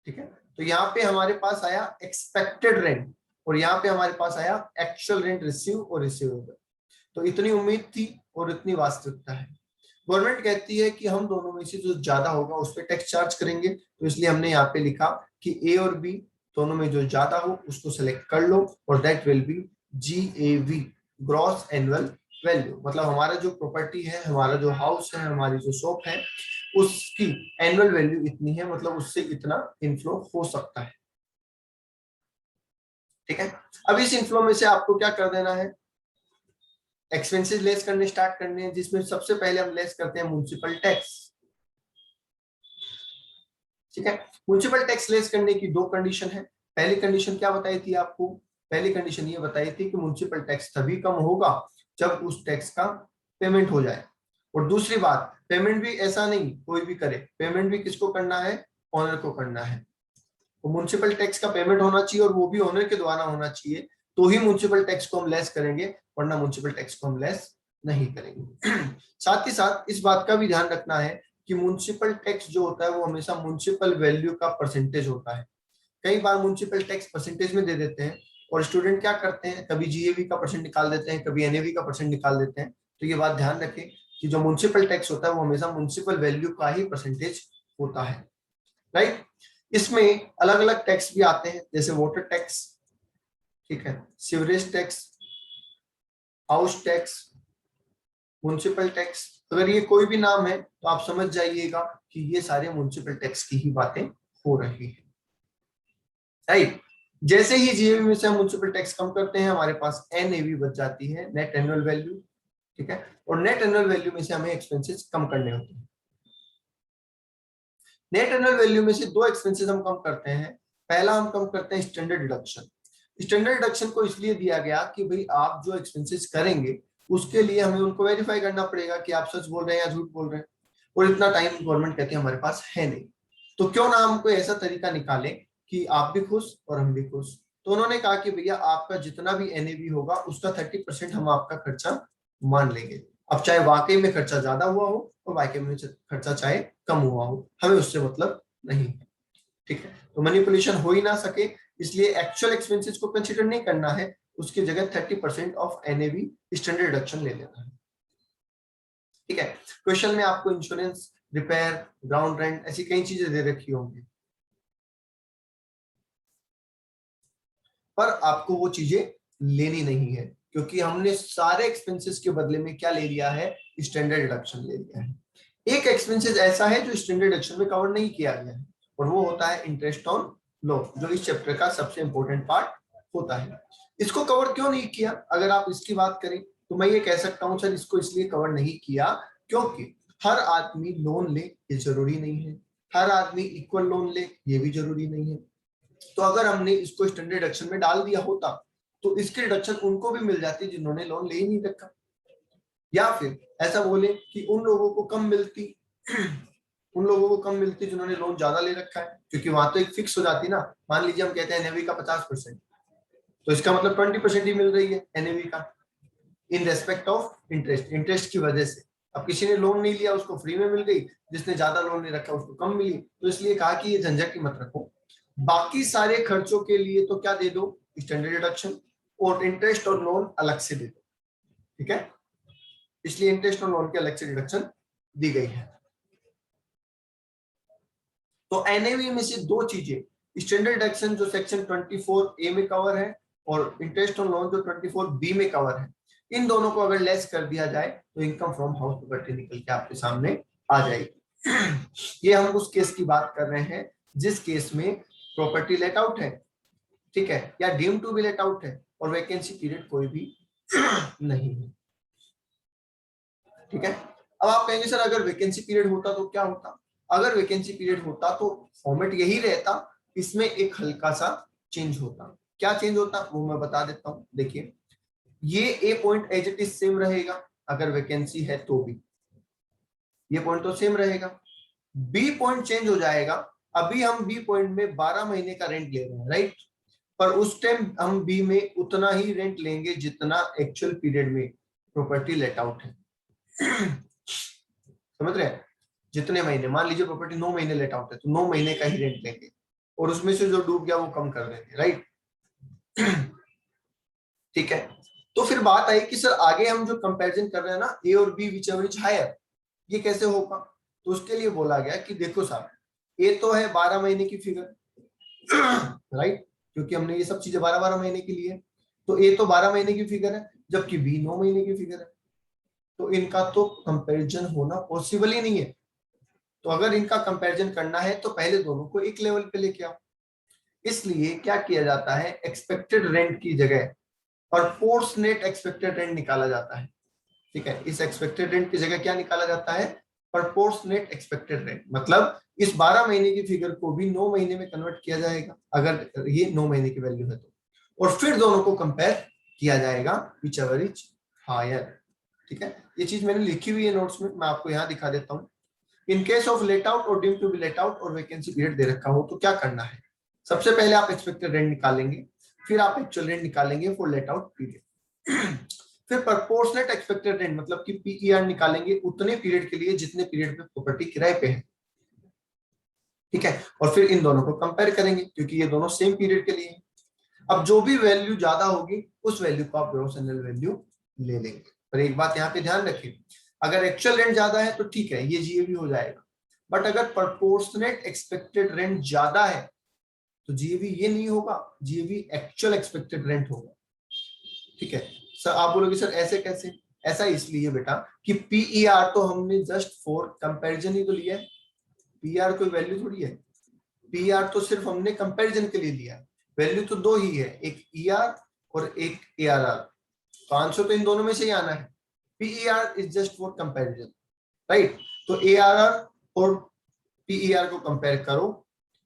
ठीक है, तो यहाँ पे हमारे पास आया एक्सपेक्टेड रेंट, और यहाँ पे हमारे पास आया एक्चुअल रेंट रिसीव और रिसीवेबल। तो इतनी उम्मीद थी और इतनी वास्तविकता है। गवर्नमेंट कहती है कि हम दोनों में से जो ज्यादा होगा उस पर टैक्स चार्ज करेंगे, तो इसलिए हमने यहाँ पे लिखा कि ए और बी दोनों में जो ज्यादा हो उसको सेलेक्ट कर लो, और that will B GAV, gross annual value. मतलब हमारा जो प्रॉपर्टी है, हमारा जो हाउस है, हमारी जो शॉप है, उसकी एनुअल वैल्यू इतनी है, मतलब उससे इतना इनफ्लो हो सकता है। ठीक है, अब इस इनफ्लो में से आपको क्या कर देना है, एक्सपेंसेस लेस करने स्टार्ट करने हैं, जिसमें सबसे पहले हम लेस करते हैं म्युनिसिपल टैक्स। ठीक है, म्युनिसिपल टैक्स लेस करने की दो कंडीशन है। पहली कंडीशन क्या बताई थी आपको, पहली कंडीशन ये बताई थी कि म्युनिसिपल टैक्स तभी कम होगा जब उस टैक्स का पेमेंट हो जाए। और दूसरी बात, पेमेंट भी ऐसा नहीं कोई भी करे, पेमेंट भी किसको करना है, ओनर को करना है। तो म्युनिसिपल टैक्स का पेमेंट होना चाहिए और वो भी ओनर के द्वारा होना चाहिए, तो ही म्युनिसिपल टैक्स को हम लेस करेंगे, वरना म्युनिसिपल टैक्स को हम लेस नहीं करेंगे। साथ ही साथ इस बात का भी ध्यान रखना है कि म्युनिसिपल टैक्स जो होता है वो हमेशा म्युनिसिपल वैल्यू का परसेंटेज होता है। कई बार म्युनिसिपल टैक्स परसेंटेज में दे देते हैं और स्टूडेंट क्या करते हैं, कभी जीएवी का परसेंट निकाल देते हैं, कभी एनएवी का परसेंट निकाल देते हैं। तो ये बात ध्यान रखें कि जो म्युनिसिपल टैक्स होता है वो हमेशा म्युनिसिपल वैल्यू का ही परसेंटेज होता है। राइट, इसमें अलग अलग टैक्स भी आते हैं, जैसे वाटर टैक्स, ठीक है, sewerage tax, house tax, municipal tax. अगर ये कोई भी नाम है तो आप समझ जाइएगा कि ये सारे म्युनिसिपल टैक्स की ही बातें हो रही है। राइट, जैसे ही जीएवी में से हम म्युनिसिपल टैक्स कम करते हैं, हमारे पास एनएवी बच जाती है, नेट एनुअल वैल्यू। ठीक है, और नेट एनुअल वैल्यू में से हमें एक्सपेंसेस कम करने होते हैं। नेट एनुअल वैल्यू में से दो एक्सपेंसेस हम कम करते हैं। पहला हम कम करते हैं स्टैंडर्ड डिडक्शन। स्टैंडर्ड डिडक्शन को इसलिए दिया गया कि भाई आप जो एक्सपेंसेस करेंगे उसके लिए हमें उनको वेरीफाई करना पड़ेगा कि आप सच बोल रहे हैं या झूठ बोल रहे हैं, और इतना टाइम गवर्नमेंट कहती है हमारे पास है नहीं। तो क्यों ना हम कोई ऐसा तरीका निकालें कि आप भी खुश और हम भी खुश। तो उन्होंने कहा कि भैया आपका जितना भी एनएवी होगा उसका 30% हम आपका खर्चा मान लेंगे। अब चाहे वाकई में खर्चा ज्यादा हुआ हो और वाकई में खर्चा चाहे कम हुआ हो, हमें उससे मतलब नहीं। ठीक है, तो मैनिपुलेशन हो ही ना सके, इसलिए एक्चुअल एक्सपेंसेस को कंसीडर नहीं करना है, उसकी जगह 30% ऑफ एनएवी स्टैंडर्ड डिडक्शन ले लेना है। ठीक है, क्वेश्चन में आपको इंश्योरेंस, रिपेयर, ग्राउंड रेंट, ऐसी कई चीजें दे रखी होंगी, पर आपको वो चीजें लेनी नहीं है, क्योंकि हमने सारे एक्सपेंसेस के बदले में क्या ले लिया है, स्टैंडर्ड डिडक्शन ले लिया है। एक एक्सपेंसेस ऐसा है जो स्टैंडर्ड डिडक्शन में कवर नहीं किया गया है, और वो होता है इंटरेस्ट ऑन लोन, जो इस चैप्टर का सबसे इंपॉर्टेंट पार्ट होता है। इसको कवर क्यों नहीं किया, अगर आप इसकी बात करें तो मैं ये कह सकता हूं सर इसको इसलिए कवर नहीं किया क्योंकि हर आदमी लोन ले ये जरूरी नहीं है, हर आदमी इक्वल लोन ले ये भी जरूरी नहीं है। तो अगर हमने इसको स्टैंडर्ड डिडक्शन में डाल दिया होता तो इसकी डिडक्शन उनको भी मिल जाती जिन्होंने लोन ले ही नहीं रखा, या फिर ऐसा बोले कि उन लोगों को कम मिलती उन लोगों को कम मिलती जिन्होंने लोन ज्यादा ले रखा है, क्योंकि वहां तो एक फिक्स हो जाती ना। मान लीजिए हम कहते हैं एनएवी का 50%, तो इसका मतलब 20% ही मिल रही है एनएवी का, in respect of interest, interest की वजह से। अब किसी ने लोन नहीं लिया उसको फ्री में मिल गई, जिसने ज्यादा लोन नहीं रखा उसको कम मिली, तो इसलिए कहा कि ये झंझट की मत रखो, बाकी सारे खर्चों के लिए तो क्या दे दो, स्टैंडर्ड डिडक्शन, और इंटरेस्ट और लोन अलग से दे दो। ठीक है, इसलिए इंटरेस्ट और लोन के अलग से डिडक्शन दी गई है। तो एनएवी में से दो चीजें, स्टैंडर्ड डिडक्शन जो सेक्शन 24A में कवर है और इंटरेस्ट ऑन लोन जो 24B में कवर है, इन दोनों को अगर लेस कर दिया जाए तो इनकम फ्रॉम हाउस प्रॉपर्टी निकल के आपके सामने आ जाएगी। ये हम उस केस की बात कर रहे हैं जिस केस में प्रॉपर्टी लेट आउट है, ठीक है, या deem to be let out है और वैकेंसी पीरियड कोई भी नहीं है। ठीक है, अब आप कहेंगे सर अगर वैकेंसी पीरियड होता तो क्या होता, अगर वैकेंसी पीरियड होता तो फॉर्मेट यही रहता, इसमें एक हल्का सा चेंज होता। क्या चेंज होता वो मैं बता देता हूं। देखिए, ये a point as it is same रहेगा अगर वैकेंसी है तो भी, ये पॉइंट तो सेम रहेगा। बी पॉइंट चेंज हो जाएगा। अभी हम बी पॉइंट में 12 महीने का रेंट ले रहे हैं, राइट, पर उस टाइम हम बी में उतना ही रेंट लेंगे जितना एक्चुअल पीरियड में प्रॉपर्टी लेट आउट है। समझ रहे हैं, जितने महीने, मान लीजिए प्रॉपर्टी 9 महीने लेट आउट है तो 9 महीने का ही रेंट लेंगे, और उसमें से जो डूब गया वो कम कर देंगे, राइट। ठीक है, तो फिर बात आई कि सर आगे हम जो कंपैरिजन कर रहे हैं ना, ए और B whichever is higher, ये कैसे होगा। तो उसके लिए बोला गया कि देखो साहब, ए तो है 12 महीने की फिगर, राइट, क्योंकि हमने ये सब चीजें 12-12 महीने की ली है, तो ए तो 12 महीने की फिगर है, जबकि बी 9 महीने की फिगर है, तो इनका तो कंपैरिजन होना पॉसिबल ही नहीं है। तो अगर इनका कंपैरिजन करना है तो पहले दोनों को एक लेवल पे लेके आओ। इसलिए क्या किया जाता है, एक्सपेक्टेड रेंट की जगह प्रोपोर्शनेट एक्सपेक्टेड रेंट निकाला जाता है। ठीक है, इस एक्सपेक्टेड रेंट की जगह क्या निकाला जाता है, प्रोपोर्शनेट एक्सपेक्टेड रेंट। मतलब इस 12 महीने की फिगर को भी 9 महीने में कन्वर्ट किया जाएगा अगर ये 9 महीने की वैल्यू है तो, और फिर दोनों को कंपेयर किया जाएगा विच एवर इज हायर। ठीक है, ये चीज मैंने लिखी हुई है नोट्स में, मैं आपको यहाँ दिखा देता हूँ। In case of let out और due to be let out और वैकेंसी पीरियड दे रखा हो तो क्या करना है, सबसे पहले आप एक्सपेक्टेड रेंट निकालेंगे, फिर आप एक्चुअल रेंट निकालेंगे फॉर लेट आउट पीरियड, फिर प्रोपोर्शनेट एक्सपेक्टेड रेंट मतलब कि पीईआर निकालेंगे उतने पीरियड के लिए जितने पीरियड पे प्रॉपर्टी किराए पे है। ठीक है, और फिर इन दोनों को कंपेयर करेंगे क्योंकि ये दोनों सेम पीरियड के लिए है। अब जो भी वैल्यू ज्यादा होगी उस वैल्यू को आप ग्रॉस एनुअल वैल्यू ले लेंगे। पर एक बात यहाँ पे ध्यान रखें, अगर एक्चुअल रेंट ज्यादा है तो ठीक है, ये जीएवी हो जाएगा, बट अगर प्रोपोर्शनेट एक्सपेक्टेड रेंट ज्यादा है तो जीएवी ये नहीं होगा, जीएवी एक्चुअल एक्सपेक्टेड रेंट होगा। ठीक है सर, आप बोलोगे सर ऐसे कैसे, ऐसा इसलिए बेटा कि पीईआर तो हमने जस्ट फॉर कंपैरिजन ही तो लिया है, पीईआर कोई वैल्यू थोड़ी है, पीईआर तो सिर्फ हमने कंपैरिजन के लिए लिया है, वैल्यू तो दो ही है, एक ईआर और एक एआरआर, तो आंसर तो इन दोनों में से ही आना है। PER is just for comparison, right. तो एआरआर और पीईआर को कंपेयर करो,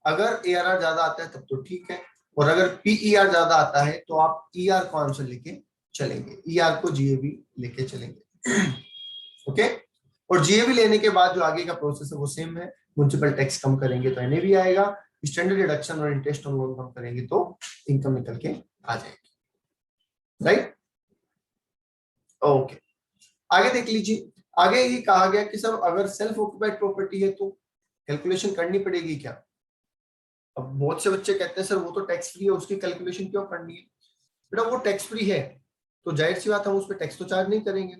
अगर एआरआर ज्यादा आता है तब तो ठीक है, और अगर पीईआर ज्यादा आता है तो आप ईआर को आंसर लेके चलेंगे, ईआर को जीएवी लेके चलेंगे। ओके, और जीएवी लेने के बाद जो आगे का प्रोसेस है वो सेम है, म्युनिसिपल टैक्स कम करेंगे तो एनएवी आएगा, स्टैंडर्ड डिडक्शन और इंटरेस्ट ऑन लोन कम करेंगे तो इनकम निकल के आ जाएगी, राइट। ओके, आगे देख लीजिए, आगे ये कहा गया कि सर अगर सेल्फ ऑक्युपाइड प्रॉपर्टी है तो कैलकुलेशन करनी पड़ेगी क्या। अब बहुत से बच्चे कहते हैं सर वो तो टैक्स फ्री है, उसकी कैलकुलेशन क्यों करनी है। बेटा वो टैक्स फ्री है तो जाहिर सी बात हम उस पर टैक्स तो चार्ज नहीं करेंगे,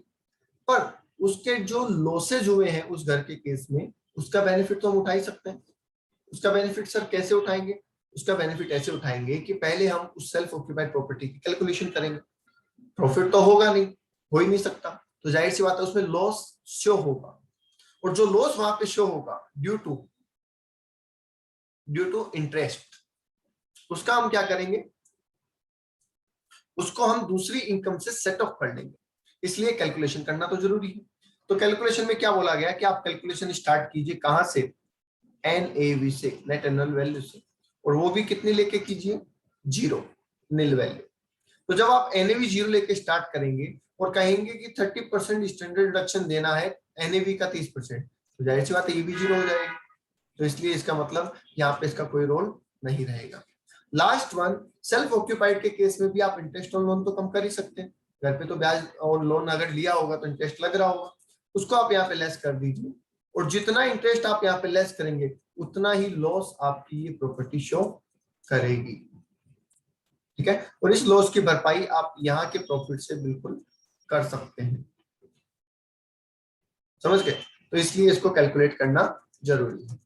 पर उसके जो लॉसेज हुए हैं उस घर के केस में उसका बेनिफिट तो हम उठा ही सकते हैं। उसका बेनिफिट सर कैसे उठाएंगे, उसका बेनिफिट ऐसे उठाएंगे कि पहले हम उस सेल्फ ऑक्युपाइड प्रॉपर्टी की कैलकुलेशन करेंगे, प्रॉफिट तो होगा नहीं, हो ही नहीं सकता, तो जाहिर सी बात है उसमें लॉस शो होगा, और जो लॉस वहां पे शो होगा ड्यू टू इंटरेस्ट, उसका हम क्या करेंगे, उसको हम दूसरी इनकम से सेट ऑफ कर लेंगे, इसलिए कैलकुलेशन करना तो जरूरी है। तो कैलकुलेशन में क्या बोला गया कि आप कैलकुलेशन स्टार्ट कीजिए कहां से, एनएवी से, नेट एनुअल वैल्यू से, और वो भी कितनी लेके कीजिए, 0, नील वैल्यू। तो जब आप एनएवी 0 लेके स्टार्ट करेंगे और कहेंगे कि 30% स्टैंडर्ड डिडक्शन देना है एनएवी का 30%, तो जाहिर सी बात है ये भी 0 हो जाएगी, तो इसलिए इसका मतलब यहाँ पे इसका कोई रोल नहीं रहेगा। लास्ट वन, सेल्फ ऑक्यूपाइड के केस में भी आप इंटरेस्ट ऑन लोन तो कम कर ही सकते हैं, घर पे तो ब्याज और लोन अगर लिया होगा तो इंटरेस्ट लग रहा होगा, उसको आप यहाँ पे लेस कर दीजिए, और जितना इंटरेस्ट आप यहाँ पे लेस करेंगे उतना ही लॉस आपकी ये प्रॉपर्टी शो करेगी। ठीक है, और इस लॉस की भरपाई आप यहाँ के प्रॉफिट से बिल्कुल कर सकते हैं, समझ गए। तो इसलिए इसको कैलकुलेट करना जरूरी है।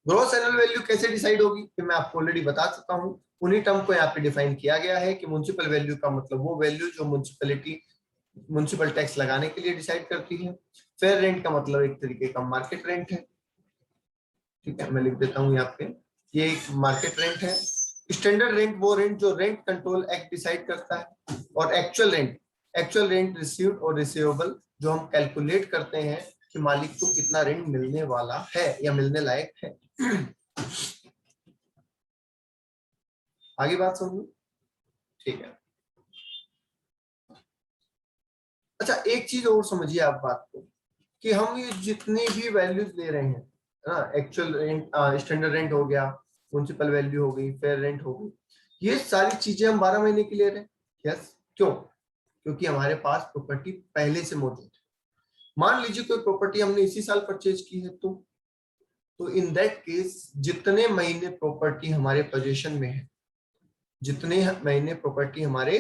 ग्रॉस एनुअल वैल्यू कैसे डिसाइड होगी कि मैं आपको ऑलरेडी बता चुका हूं, उन्हीं टर्म को यहाँ पे डिफाइन किया गया है कि म्युनिसिपल वैल्यू का मतलब वो वैल्यू जो म्युनिसिपैलिटी म्युनिसिपल टैक्स लगाने के लिए डिसाइड करती है। फेयर रेंट का मतलब एक तरीके का मार्केट रेंट है। ठीक है, मैं लिख देता हूँ यहाँ पे, ये एक मार्केट रेंट है। स्टैंडर्ड रेंट वो रेंट जो रेंट कंट्रोल एक्ट डिसाइड करता है, और एक्चुअल रेंट रिसीव्ड और रिसीवेबल जो हम कैलकुलेट करते हैं कि मालिक को कितना रेंट मिलने वाला है या मिलने लायक है। आगे बात समझो, ठीक है। अच्छा, एक चीज और समझिए आप बात को, कि हम ये जितनी भी वैल्यूज ले रहे हैं ना, एक्चुअल रेंट, स्टैंडर्ड रेंट हो गया, म्युनिसिपल वैल्यू हो गई, फेयर रेंट हो गई, ये सारी चीजें हम 12 महीने की ले रहे हैं। यस, क्यों, क्योंकि हमारे पास प्रॉपर्टी पहले से मौजूद है। मान लीजिए कोई प्रॉपर्टी हमने इसी साल परचेज की है तो इन दैट केस जितने महीने प्रॉपर्टी हमारे पोजीशन में है, जितने महीने प्रॉपर्टी हमारे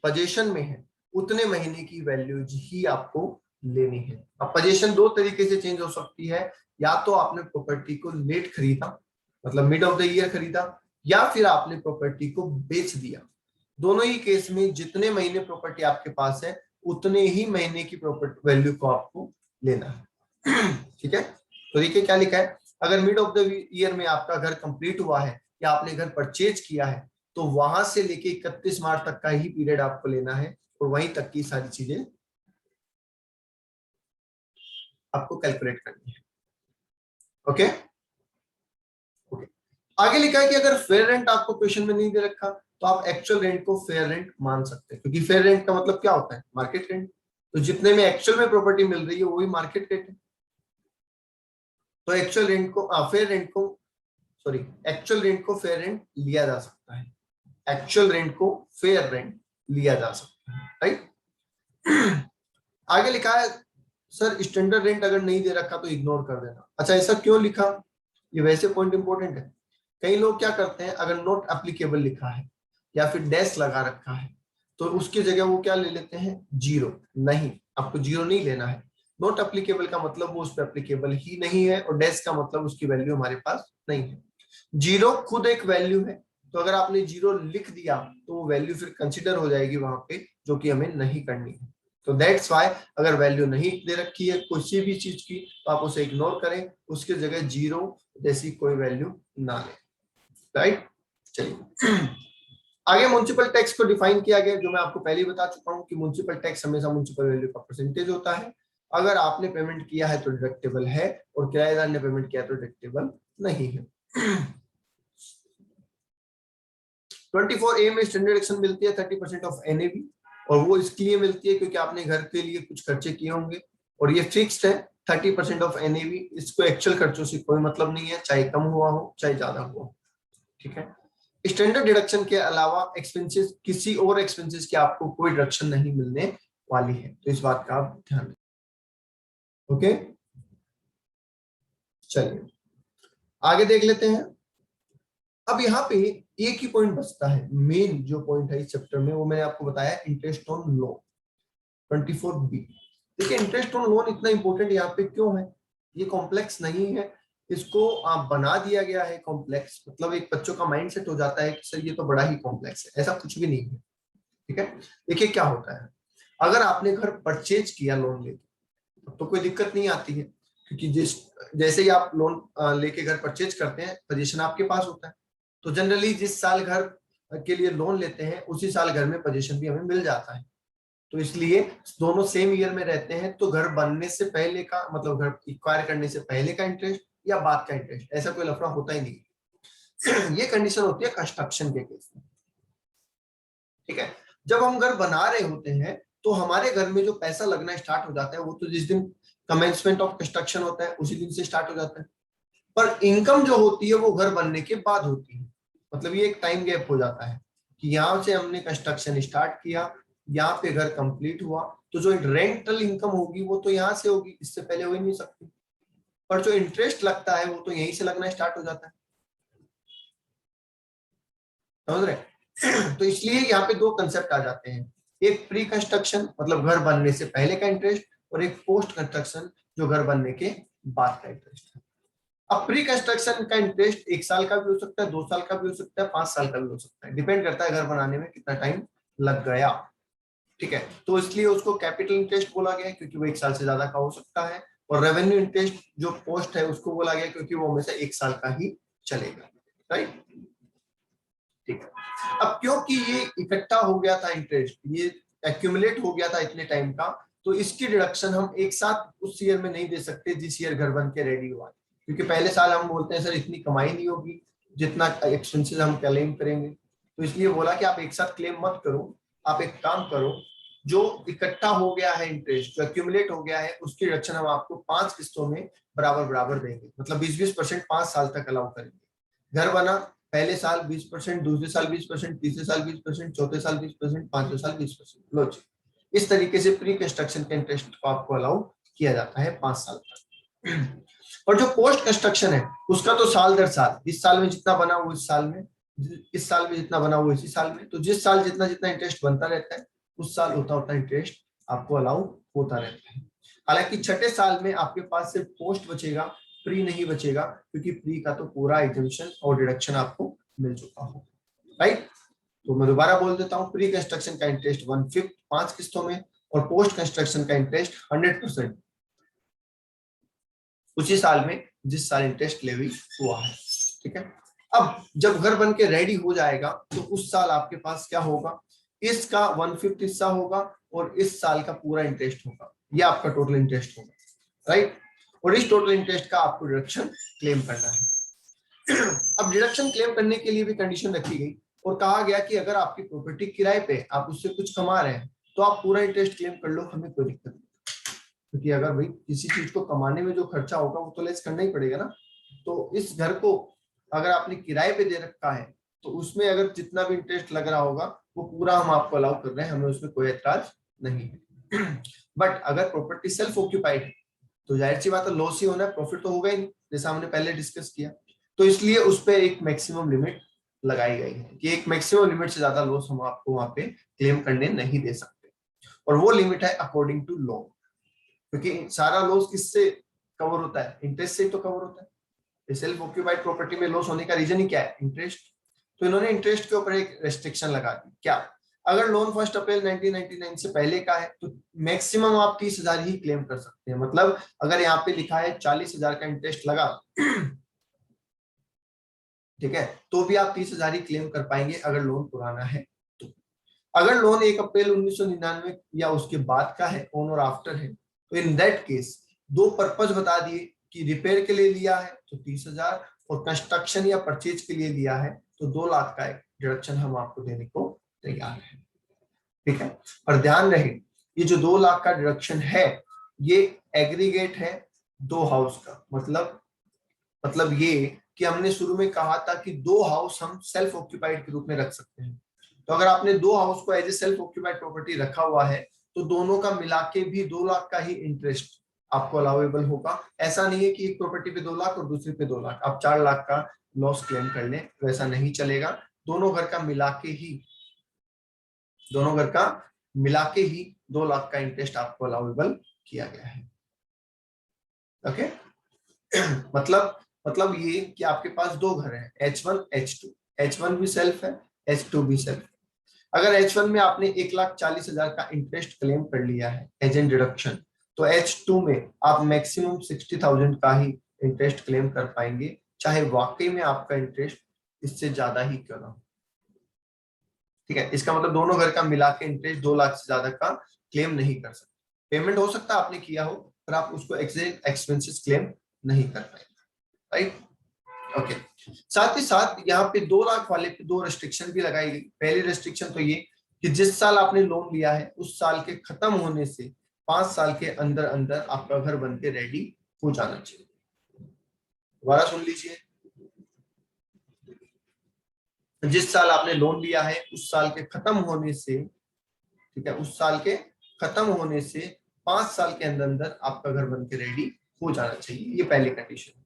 पोजीशन में है उतने महीने की वैल्यूज ही आपको लेनी है। अब पोजीशन दो तरीके से चेंज हो सकती है, या तो आपने प्रॉपर्टी को लेट खरीदा मतलब मिड ऑफ द ईयर खरीदा, या फिर आपने प्रॉपर्टी को बेच दिया। दोनों ही केस में जितने महीने प्रॉपर्टी आपके पास है उतने ही महीने की प्रॉपर्टी वैल्यू को आपको लेना है। ठीक है, तो देखिए क्या लिखा है, अगर मिड ऑफ द ईयर में आपका घर कंप्लीट हुआ है या आपने घर परचेज किया है तो वहां से लेके 31 मार्च तक का ही पीरियड आपको लेना है और वहीं तक की सारी चीजें आपको कैलकुलेट करनी है। ओके ओके, आगे लिखा है कि अगर फेयर रेंट आपको क्वेश्चन में नहीं दे रखा तो आप एक्चुअल रेंट को फेयर रेंट मान सकते हैं, क्योंकि फेयर रेंट का मतलब क्या होता है, मार्केट रेंट। तो जितने में एक्चुअल में प्रॉपर्टी मिल रही है वही मार्केट रेट है। तो एक्चुअल रेंट को फेयर रेंट को सॉरी एक्चुअल रेंट को फेयर रेंट लिया जा सकता है, एक्चुअल रेंट को फेयर रेंट लिया जा सकता है, राइट। आगे लिखा है सर स्टैंडर्ड रेंट अगर नहीं दे रखा तो इग्नोर कर देना। अच्छा ऐसा क्यों लिखा, ये वैसे पॉइंट इंपॉर्टेंट है। कई लोग क्या करते हैं, अगर नॉट एप्लीकेबल लिखा है या फिर डैश लगा रखा है तो उसकी जगह वो क्या ले लेते हैं, जीरो। नहीं, आपको जीरो नहीं लेना है। नॉट एप्लीकेबल का मतलब वो उस पर एप्लीकेबल ही नहीं है और डैश का मतलब उसकी वैल्यू हमारे पास नहीं है। जीरो खुद एक वैल्यू है, तो अगर आपने जीरो लिख दिया तो वो वैल्यू फिर कंसिडर हो जाएगी वहां पे, जो कि हमें नहीं करनी है। तो दैट्स वाई अगर वैल्यू नहीं दे रखी है किसी भी चीज की तो आप उसे इग्नोर करें, उसके जगह जीरो जैसी कोई वैल्यू ना लें, राइट। चलिए आगे म्युनिसिपल टैक्स को डिफाइन किया गया, जो मैं आपको पहले ही बता चुका हूं कि म्युनिसिपल टैक्स हमेशा म्युनिसिपल वैल्यू का परसेंटेज होता है। अगर आपने पेमेंट किया है तो डिडक्टेबल है और किराएदार ने पेमेंट किया तो डिडक्टेबल नहीं है। 24A में स्टैंडर्ड डिडक्शन मिलती है 30% ऑफ एनएवी, और वो इसलिए मिलती है क्योंकि आपने घर के लिए कुछ खर्चे किए होंगे और ये फिक्स्ड है 30% ऑफ एनएवी। इसको एक्चुअल खर्चों से कोई मतलब नहीं है, चाहे कम हुआ हो चाहे ज्यादा हुआ हो, ठीक है। स्टैंडर्ड डिडक्शन के अलावा एक्सपेंसेस, किसी और एक्सपेंसेस की आपको कोई डिडक्शन नहीं मिलने वाली है, तो इस बात का आप ध्यान रखें। ओके चलिए आगे देख लेते हैं। अब यहाँ पे एक ही पॉइंट बचता है, मेन जो पॉइंट है इस चैप्टर में वो मैंने आपको बताया, इंटरेस्ट ऑन लोन 24B। देखिए इंटरेस्ट ऑन लोन इतना इंपॉर्टेंट यहाँ पे क्यों है, ये कॉम्प्लेक्स नहीं है, इसको आप बना दिया गया है कॉम्प्लेक्स, मतलब एक बच्चों का माइंड सेट हो जाता है कि सर ये तो बड़ा ही कॉम्प्लेक्स है, ऐसा कुछ भी नहीं है, ठीक है। देखिए क्या होता है, अगर आपने घर परचेज किया लोन लेके तो कोई दिक्कत नहीं आती है, क्योंकि जैसे ही आप लोन लेके घर परचेज करते हैं पोजीशन आपके पास होता है, तो जनरली जिस साल घर के लिए लोन लेते हैं उसी साल घर में पोजीशन भी हमें मिल जाता है। तो इसलिए दोनों सेम ईयर में रहते हैं, तो घर बनने से पहले का मतलब घर एक्वायर करने से पहले का इंटरेस्ट या बाद का इंटरेस्ट, ऐसा कोई लफड़ा होता ही नहीं। ये कंडीशन होती है कंस्ट्रक्शन के केस में, ठीक है। जब हम घर बना रहे होते हैं तो हमारे घर में जो पैसा लगना स्टार्ट हो जाता है वो तो जिस दिन कमेंसमेंट ऑफ कंस्ट्रक्शन होता है उसी दिन से स्टार्ट हो जाता है, पर इनकम जो होती है वो घर बनने के बाद होती है। मतलब ये एक टाइम गैप हो जाता है कि यहाँ से हमने कंस्ट्रक्शन स्टार्ट किया, यहाँ पे घर कंप्लीट हुआ, तो जो रेंटल इनकम होगी वो तो यहाँ से होगी, इससे पहले हो ही नहीं सकती, पर जो इंटरेस्ट लगता है वो तो यहीं से लगना स्टार्ट हो जाता है, समझ रहे। तो इसलिए यहाँ पे दो कंसेप्ट आ जाते हैं, एक प्री कंस्ट्रक्शन मतलब घर बनने से पहले का इंटरेस्ट, और एक पोस्ट कंस्ट्रक्शन जो घर बनने के बाद का इंटरेस्ट है। अब प्री कंस्ट्रक्शन का इंटरेस्ट 1 साल का भी हो सकता है, 2 साल का भी हो सकता है, 5 साल का भी हो सकता है, डिपेंड करता है घर बनाने में कितना टाइम लग गया, ठीक है। तो इसलिए उसको कैपिटल इंटरेस्ट बोला गया क्योंकि वो 1 साल से ज्यादा का हो सकता है, और रेवेन्यू इंटरेस्ट जो पोस्ट है उसको बोला गया क्योंकि वो हमेशा 1 साल का ही चलेगा, राइट, ठीक है। अब क्योंकि ये इकट्ठा हो गया था इंटरेस्ट, ये एक्यूमुलेट हो गया था इतने टाइम का, तो इसकी डिडक्शन हम एक साथ उस ईयर में नहीं दे सकते जिस ईयर घर बन के रेडी हुआ, क्योंकि पहले साल हम बोलते हैं सर इतनी कमाई नहीं होगी जितना एक्सपेंसेस हम क्लेम करेंगे, तो इसलिए बोला कि आप एक साथ क्लेम मत करो, आप एक काम करो, जो इकट्ठा हो गया है इंटरेस्ट जो एक्यूमुलेट हो गया है उसकी डिडक्शन हम आपको 5 किस्तों में बराबर बराबर देंगे, मतलब 20-20% 5 साल तक अलाउ करेंगे। घर बना पहले साल 20%, दूसरे साल 20%, तीसरे साल 20%, चौथे साल 20%, पांचवें साल 20%, लो जी। इस तरीके से प्री कंस्ट्रक्शन के इंटरेस्ट को आपको अलाउ किया जाता है 5 साल तक। और जो पोस्ट कंस्ट्रक्शन है उसका तो साल दर साल, इस साल में जितना बना वो इस साल में, इस साल में जितना बना वो इसी साल में, तो जिस साल जितना जितना इंटरेस्ट बनता रहता है उस साल उतना उतना इंटरेस्ट आपको अलाउ होता रहता है। हालांकि छठे साल में आपके पास सिर्फ पोस्ट बचेगा, प्री नहीं बचेगा, क्योंकि प्री का तो पूरा एग्जेम्पशन और डिडक्शन आपको मिल चुका हो, राइट। तो मैं दोबारा बोल देता हूँ, प्री कंस्ट्रक्शन का इंटरेस्ट 1/5 5 किस्तों में, और पोस्ट कंस्ट्रक्शन का इंटरेस्ट 100% उसी साल में जिस साल इंटरेस्ट लेवी हुआ है। ठीक है, अब जब घर बन के रेडी हो जाएगा तो उस साल आपके पास क्या होगा, इसका 1/5 हिस्सा होगा और इस साल का पूरा इंटरेस्ट होगा, ये आपका टोटल इंटरेस्ट होगा, राइट। और इस टोटल इंटरेस्ट का आपको डिडक्शन क्लेम करना है। अब डिडक्शन क्लेम करने के लिए भी कंडीशन रखी गई और कहा गया कि अगर आपकी प्रॉपर्टी किराए पे, आप उससे कुछ कमा रहे हैं, तो आप पूरा इंटरेस्ट क्लेम कर लो, हमें कोई दिक्कत नहीं, क्योंकि अगर भाई किसी चीज को कमाने में जो खर्चा होगा वो तो लेस करना ही पड़ेगा ना। तो इस घर को अगर आपने किराए पे दे रखा है तो उसमें अगर जितना भी इंटरेस्ट लग रहा होगा वो पूरा हम आपको अलाउ कर रहे हैं, हमें उसमें कोई एतराज नहीं है। बट अगर प्रॉपर्टी सेल्फ ऑक्यूपाइड है तो जाहिर सी बात है लॉस ही होना है, प्रॉफिट तो होगा ही नहीं, जैसा हमने पहले डिस्कस किया। तो इसलिए उस पर एक मैक्सिमम लिमिट लगाई गई है कि एक मैक्सिमम लिमिट से ज्यादा लॉस हम आपको वहां पे क्लेम करने नहीं दे सकते, और वो लिमिट है अकॉर्डिंग टू लॉ। क्योंकि सारा लॉस किससे कवर होता है, इंटरेस्ट से तो कवर होता है। सेल्फ ऑक्यूपाइड प्रॉपर्टी में लॉस होने का रीजन ही क्या है, इंटरेस्ट। तो इन्होंने इंटरेस्ट के ऊपर एक रेस्ट्रिक्शन लगा दी, क्या, अगर लोन 1 अप्रैल 1999 से पहले का है तो मैक्सिमम आप 30,000 ही क्लेम कर सकते हैं। मतलब अगर यहाँ पे लिखा है 40,000 का इंटरेस्ट लगा, ठीक है, तो भी आप 30,000 ही क्लेम कर पाएंगे अगर लोन पुराना है तो। अगर लोन 1 अप्रैल 1999 या उसके बाद का है, ऑन और आफ्टर है, तो इन दैट केस दो पर्पज बता दिए कि रिपेयर के लिए लिया है तो 30,000 और कंस्ट्रक्शन या परचेज के लिए लिया है तो 2 लाख का एक डिडक्शन हम आपको देने को तैयार है। ठीक है, और ध्यान रहे ये जो 2 लाख का डिडक्शन है ये एग्रीगेट है 2 हाउस का। मतलब ये कि हमने शुरू में कहा था कि 2 हाउस हम सेल्फ ऑक्यूपाइड के रूप में रख सकते हैं। तो अगर आपने 2 हाउस को as a self occupied property रखा हुआ है तो दोनों का मिला के भी 2 लाख का ही इंटरेस्ट आपको अलाउेबल होगा। ऐसा नहीं है कि एक प्रॉपर्टी पे 2 लाख और दूसरी पे 2 लाख आप 4 लाख का लॉस क्लेम कर लें, वैसा नहीं चलेगा। दोनों घर का मिला के ही 2 लाख का इंटरेस्ट आपको अलाउेबल किया गया है। ओके मतलब ये कि आपके पास 2 घर हैं, H1 H2, H1 भी सेल्फ है, H2 भी सेल्फ है। अगर H1 में आपने 1,40,000 का इंटरेस्ट क्लेम कर लिया है एज एन डिडक्शन, तो H2 में आप मैक्सिमम 60,000 का ही इंटरेस्ट क्लेम कर पाएंगे, चाहे वाकई में आपका इंटरेस्ट इससे ज्यादा ही क्यों ना हो। ठीक है, इसका मतलब दोनों घर का मिला के इंटरेस्ट 2 लाख से ज्यादा का क्लेम नहीं कर सकते। पेमेंट हो सकता है आपने किया हो पर आप उसको एक्सपेंसेस क्लेम नहीं कर पाएंगे, राइट। ओके, साथ ही साथ यहाँ पे 2 लाख वाले पे 2 रेस्ट्रिक्शन भी लगाई गई। पहली रेस्ट्रिक्शन तो ये कि जिस साल आपने लोन लिया है उस साल के खत्म होने से 5 साल के अंदर अंदर आपका घर बन के रेडी हो जाना चाहिए। दोबारा सुन लीजिए, जिस साल आपने लोन लिया है उस साल के खत्म होने से, ठीक है, उस साल के खत्म होने से 5 साल के अंदर अंदर आपका घर बन के रेडी हो जाना चाहिए, ये पहली कंडीशन है।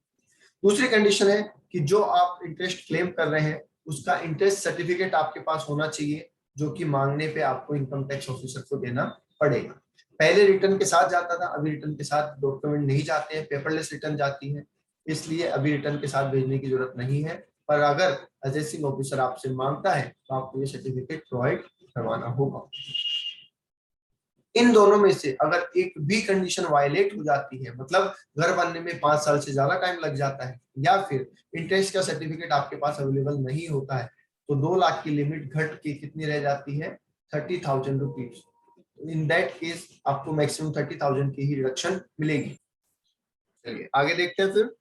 दूसरी कंडीशन है कि जो आप इंटरेस्ट क्लेम कर रहे हैं उसका इंटरेस्ट सर्टिफिकेट आपके पास होना चाहिए, जो कि मांगने पे आपको इनकम टैक्स ऑफिसर को देना पड़ेगा। पहले रिटर्न के साथ जाता था, अभी रिटर्न के साथ डॉक्यूमेंट नहीं जाते हैं, पेपरलेस रिटर्न जाती है, इसलिए अभी रिटर्न के साथ भेजने की जरूरत नहीं है। पर अगर असेसिंग ऑफिसर आपसे मांगता है तो आपको ये सर्टिफिकेट प्रोवाइड करवाना होगा। इन दोनों में से अगर एक भी कंडीशन वायलेट हो जाती है, मतलब घर बनने में 5 साल से ज्यादा टाइम लग जाता है या फिर इंटरेस्ट का सर्टिफिकेट आपके पास अवेलेबल नहीं होता है, तो 2 लाख की लिमिट घट के कितनी रह जाती है, 30,000 रुपीज। इन दैट केस आपको मैक्सिमम 30,000 की ही रिडक्शन मिलेगी। चलिए आगे देखते हैं। फिर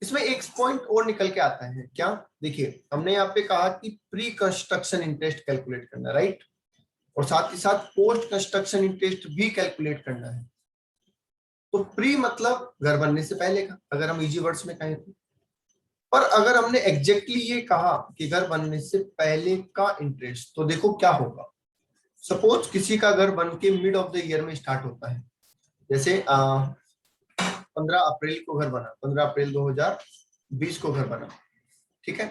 इसमें एक पॉइंट और निकल के आता है, क्या, देखिए हमने यहाँ पे कहा कि प्री कंस्ट्रक्शन इंटरेस्ट कैलकुलेट करना, राइट, और साथ ही साथ पोस्ट कंस्ट्रक्शन इंटरेस्ट भी कैलकुलेट करना है। तो प्री मतलब घर बनने से पहले का, अगर हम इजी वर्ड्स में कहें तो। पर अगर हमने एग्जैक्टली ये कहा कि घर बनने से पहले का इंटरेस्ट, तो देखो क्या होगा। सपोज किसी का घर बन के मिड ऑफ द ईयर में स्टार्ट होता है, जैसे 15 अप्रैल को घर बना, 15 अप्रैल 2020 को घर बना, ठीक है।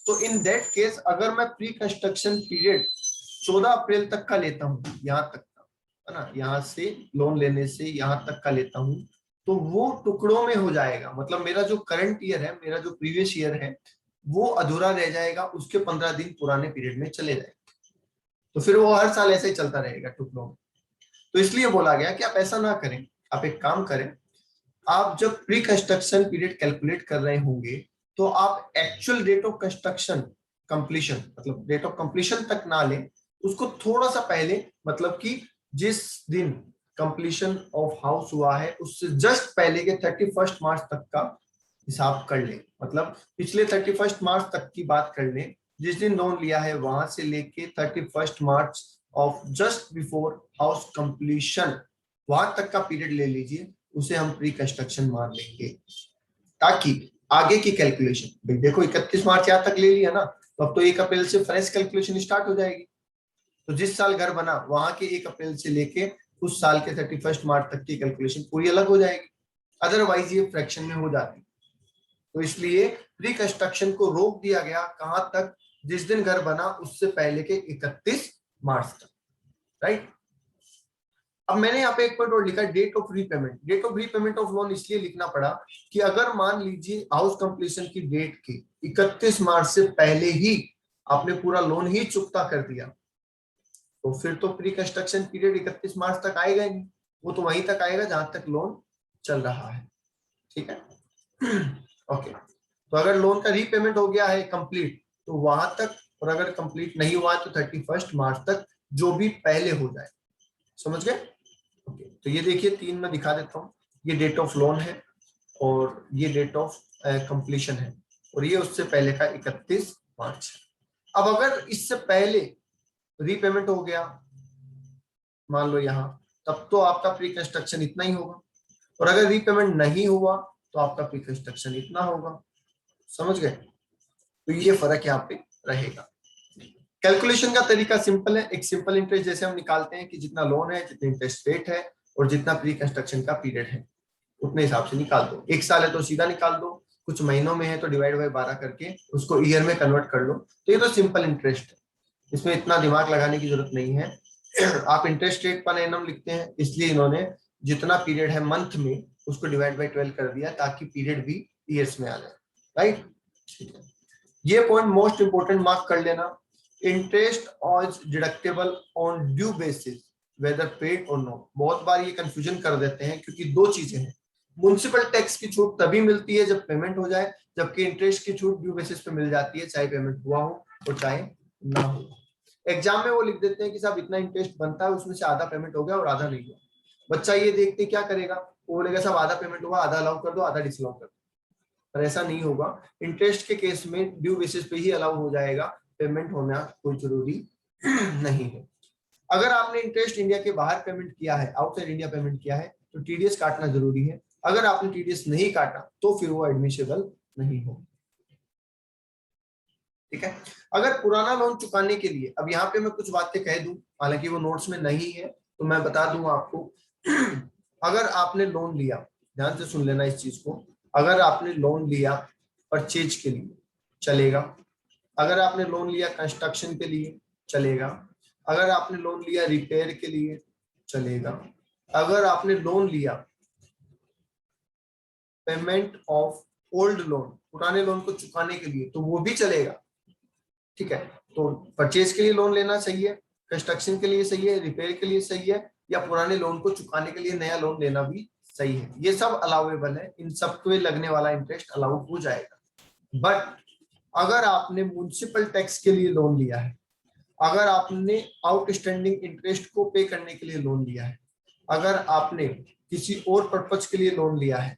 तो इन दैट केस अगर मैं प्री कंस्ट्रक्शन पीरियड 14 अप्रैल तक का लेता हूँ, यहाँ तक का है ना, यहाँ से लोन लेने से यहाँ तक का लेता हूँ, तो वो टुकड़ों में हो जाएगा। मतलब मेरा जो करंट ईयर है, मेरा जो प्रीवियस ईयर है, वो अधूरा रह जाएगा, उसके 15 दिन पुराने पीरियड में चले जाएंगे। तो फिर वो हर साल ऐसे ही चलता रहेगा टुकड़ों में। तो इसलिए बोला गया कि आप ऐसा ना करें, आप एक काम करें, आप जब प्री कंस्ट्रक्शन पीरियड कैलकुलेट कर रहे होंगे तो आप actual date of construction completion, मतलब डेट ऑफ कंप्लीशन तक ना लें, उसको थोड़ा सा पहले, मतलब कि जिस दिन कंप्लीशन ऑफ हाउस हुआ है उससे जस्ट पहले के 31 मार्च तक का हिसाब कर लें। मतलब पिछले 31 मार्च तक की बात कर लें, जिस दिन लोन लिया है वहां से लेके 31 March of just before house completion, वहां तक का पीरियड ले लीजिए, उसे हम प्री कंस्ट्रक्शन मान लेंगे, ताकि आगे की कैलकुलेशन, भाई देखो 31 मार्च यहाँ तक ले लिया ना, तो अब तो 1 अप्रैल से फ्रेश कैलकुलेशन स्टार्ट हो जाएगी। तो जिस साल घर बना वहां के 1 अप्रैल से लेके उस साल के 31 मार्च तक की कैलकुलेशन पूरी अलग हो जाएगी, अदरवाइज ये फ्रैक्शन में हो जाती। तो इसलिए प्री कंस्ट्रक्शन को रोक दिया गया कहां तक, जिस दिन घर बना उससे पहले के 31 मार्च तक, राइट। अब मैंने यहाँ पे एक पॉइंट और लिखा, date of repayment. Date of repayment of loan इसलिए लिखना पड़ा कि अगर मान लीजिए हाउस कंप्लीशन की डेट के 31 मार्च से पहले ही आपने पूरा लोन ही चुकता कर दिया, तो फिर तो प्री कंस्ट्रक्शन पीरियड 31 मार्च तक आएगा ही नहीं, वो तो वहीं तक आएगा जहां तक लोन चल रहा है, ठीक है। ओके, तो अगर लोन का रीपेमेंट हो गया है कंप्लीट तो वहां तक, और अगर कंप्लीट नहीं हुआ तो 31 मार्च तक जो भी पहले हो जाए, समझ गए। ओके, तो ये देखिए 3 में दिखा देता हूँ, ये डेट ऑफ लोन है और ये डेट ऑफ कंप्लीशन है, और ये उससे पहले का 31 मार्च। अब अगर इससे पहले रीपेमेंट हो गया मान लो यहाँ, तब तो आपका प्री कंस्ट्रक्शन इतना ही होगा, और अगर रीपेमेंट नहीं हुआ तो आपका प्री कंस्ट्रक्शन इतना होगा, समझ गए। तो ये फर्क यहाँ पे रहेगा। कैलकुलेशन का तरीका सिंपल है, एक सिंपल इंटरेस्ट जैसे हम निकालते हैं कि जितना लोन है, जितनी इंटरेस्ट रेट है और जितना प्री कंस्ट्रक्शन का पीरियड है, उतने हिसाब से निकाल दो। 1 साल है तो सीधा निकाल दो, कुछ महीनों में है तो डिवाइड बाय 12 करके उसको ईयर में कन्वर्ट कर लो। तो ये तो सिंपल इंटरेस्ट है, इसमें इतना दिमाग लगाने की जरूरत नहीं है। आप इंटरेस्ट रेट पर एनम लिखते हैं, इसलिए इन्होंने जितना पीरियड है मंथ में उसको डिवाइड बाय 12 कर दिया ताकि पीरियड भी ईयर्स में आ जाए, राइट। ये पॉइंट मोस्ट इंपोर्टेंट मार्क कर लेना, interest is deductible on due basis whether paid और नो। बहुत बार ये कंफ्यूजन कर देते हैं क्योंकि 2 चीजें हैं, म्युनिसिपल टैक्स की छूट तभी मिलती है जब पेमेंट हो जाए, जबकि इंटरेस्ट की छूट ड्यू बेसिस पे मिल जाती है चाहे पेमेंट हुआ हो और चाहे ना हो। एग्जाम में वो लिख देते हैं कि साहब इतना इंटरेस्ट बनता है, उसमें से आधा पेमेंट हो गया और आधा नहीं हुआ। बच्चा ये देखते क्या करेगा, वो बोलेगा साहब आधा पेमेंट हुआ, आधा अलाउ कर दो, आधा डिसअलाउ कर दो। पर ऐसा नहीं होगा, इंटरेस्ट के केस में ड्यू बेसिस पे ही अलाउ हो जाएगा, पेमेंट होना कोई जरूरी नहीं है। अगर आपने इंटरेस्ट इंडिया के बाहर पेमेंट किया है, आउटसाइड इंडिया पेमेंट किया है, तो टीडीएस काटना जरूरी है। अगर आपने टीडीएस नहीं काटा तो फिर वो एडमिसेबल नहीं हो, ठीक है। अगर पुराना लोन चुकाने के लिए, अब यहाँ पे मैं कुछ बातें कह दूं, हालांकि वो नोट्स में नहीं है तो मैं बता दूं आपको। अगर आपने लोन लिया, ध्यान से सुन लेना इस चीज को, अगर आपने लोन लिया परचेज के लिए चलेगा, अगर आपने लोन लिया कंस्ट्रक्शन के लिए चलेगा, अगर आपने लोन लिया रिपेयर के लिए चलेगा, अगर आपने लोन लिया पेमेंट ऑफ ओल्ड लोन, पुराने लोन को चुकाने के लिए, तो वो भी चलेगा, ठीक है। तो परचेज के लिए लोन लेना सही है, कंस्ट्रक्शन के लिए सही है, रिपेयर के लिए सही है, या पुराने लोन को चुकाने के लिए नया लोन लेना भी सही है, ये सब अलाउेबल है, इन सब पे लगने वाला इंटरेस्ट अलाउ हो जाएगा। बट अगर आपने म्युनिसिपल टैक्स के लिए लोन लिया है, अगर आपने आउटस्टैंडिंग इंटरेस्ट को पे करने के लिए लोन लिया है, अगर आपने किसी और पर्पज के लिए लोन लिया है,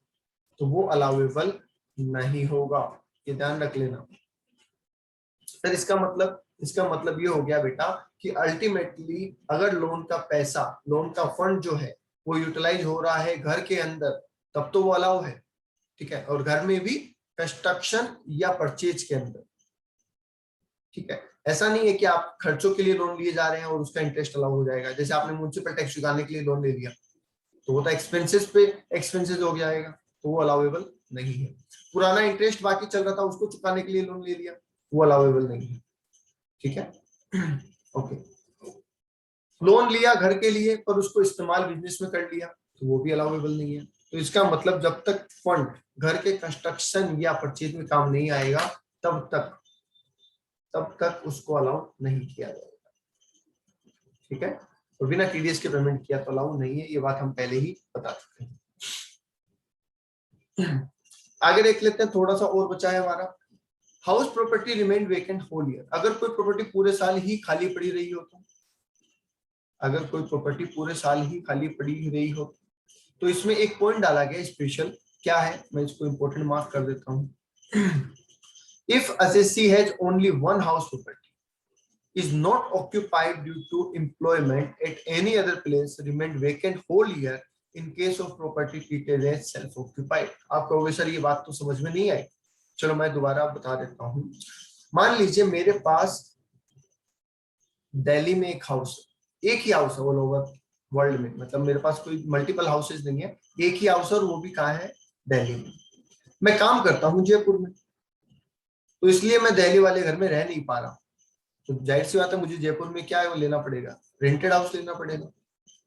तो वो अलाउेबल नहीं होगा, ये ध्यान रख लेना। सर इसका मतलब ये हो गया बेटा कि अल्टीमेटली अगर लोन का पैसा, लोन का फंड जो है वो यूटिलाइज हो रहा है घर के अंदर, तब तो वो अलाउ है, ठीक है, और घर में भी कंस्ट्रक्शन या परचेज के अंदर, ठीक है। ऐसा नहीं है कि आप खर्चों के लिए लोन लिए जा रहे हैं और उसका इंटरेस्ट अलाउ हो जाएगा। जैसे आपने म्युनिसिपल टैक्स चुकाने के लिए लोन ले लिया तो वो तो एक्सपेंसेस पे एक्सपेंसेस हो जाएगा, तो वो अलाउेबल नहीं है। पुराना इंटरेस्ट बाकी चल रहा था उसको चुकाने के लिए लोन ले लिया, वो अलाउेबल नहीं है, ठीक है। ओके, लोन लिया घर के लिए पर उसको इस्तेमाल बिजनेस में कर लिया, तो वो भी अलाउेबल नहीं है। तो इसका मतलब जब तक फंड घर के कंस्ट्रक्शन या परचेज में काम नहीं आएगा तब तक उसको अलाउ नहीं किया जाएगा, ठीक है। और बिना टीडीएस के पेमेंट किया तो अलाउ नहीं है, ये बात हम पहले ही बता चुके हैं। आगे देख लेते हैं, थोड़ा सा और बचा है हमारा। House property remain vacant whole year. अगर कोई प्रॉपर्टी पूरे साल ही खाली पड़ी रही हो तो, अगर कोई प्रॉपर्टी पूरे साल ही खाली पड़ी रही हो तो इसमें एक पॉइंट डाला गया स्पेशल, क्या है, मैं इसको इंपॉर्टेंट मार्क कर देता हूं। If assessee has only one house property is not occupied due to employment at any other place remain vacant whole year in case of property treated as self occupied। आप कहोगे sir ये बात तो समझ में नहीं आई, चलो मैं दोबारा बता देता हूं। मान लीजिए मेरे पास दिल्ली में एक हाउस, एक ही हाउस है ऑल ओवर वर्ल्ड में, मतलब मेरे पास कोई मल्टीपल हाउसेज नहीं है, एक ही हाउस, और वो भी कहाँ है, दिल्ली में। मैं काम करता हूँ जयपुर में, तो इसलिए मैं दिल्ली वाले घर में रह नहीं पा रहा, तो जाहिर सी बात है मुझे जयपुर में क्या है वो लेना पड़ेगा, रेंटेड हाउस लेना पड़ेगा।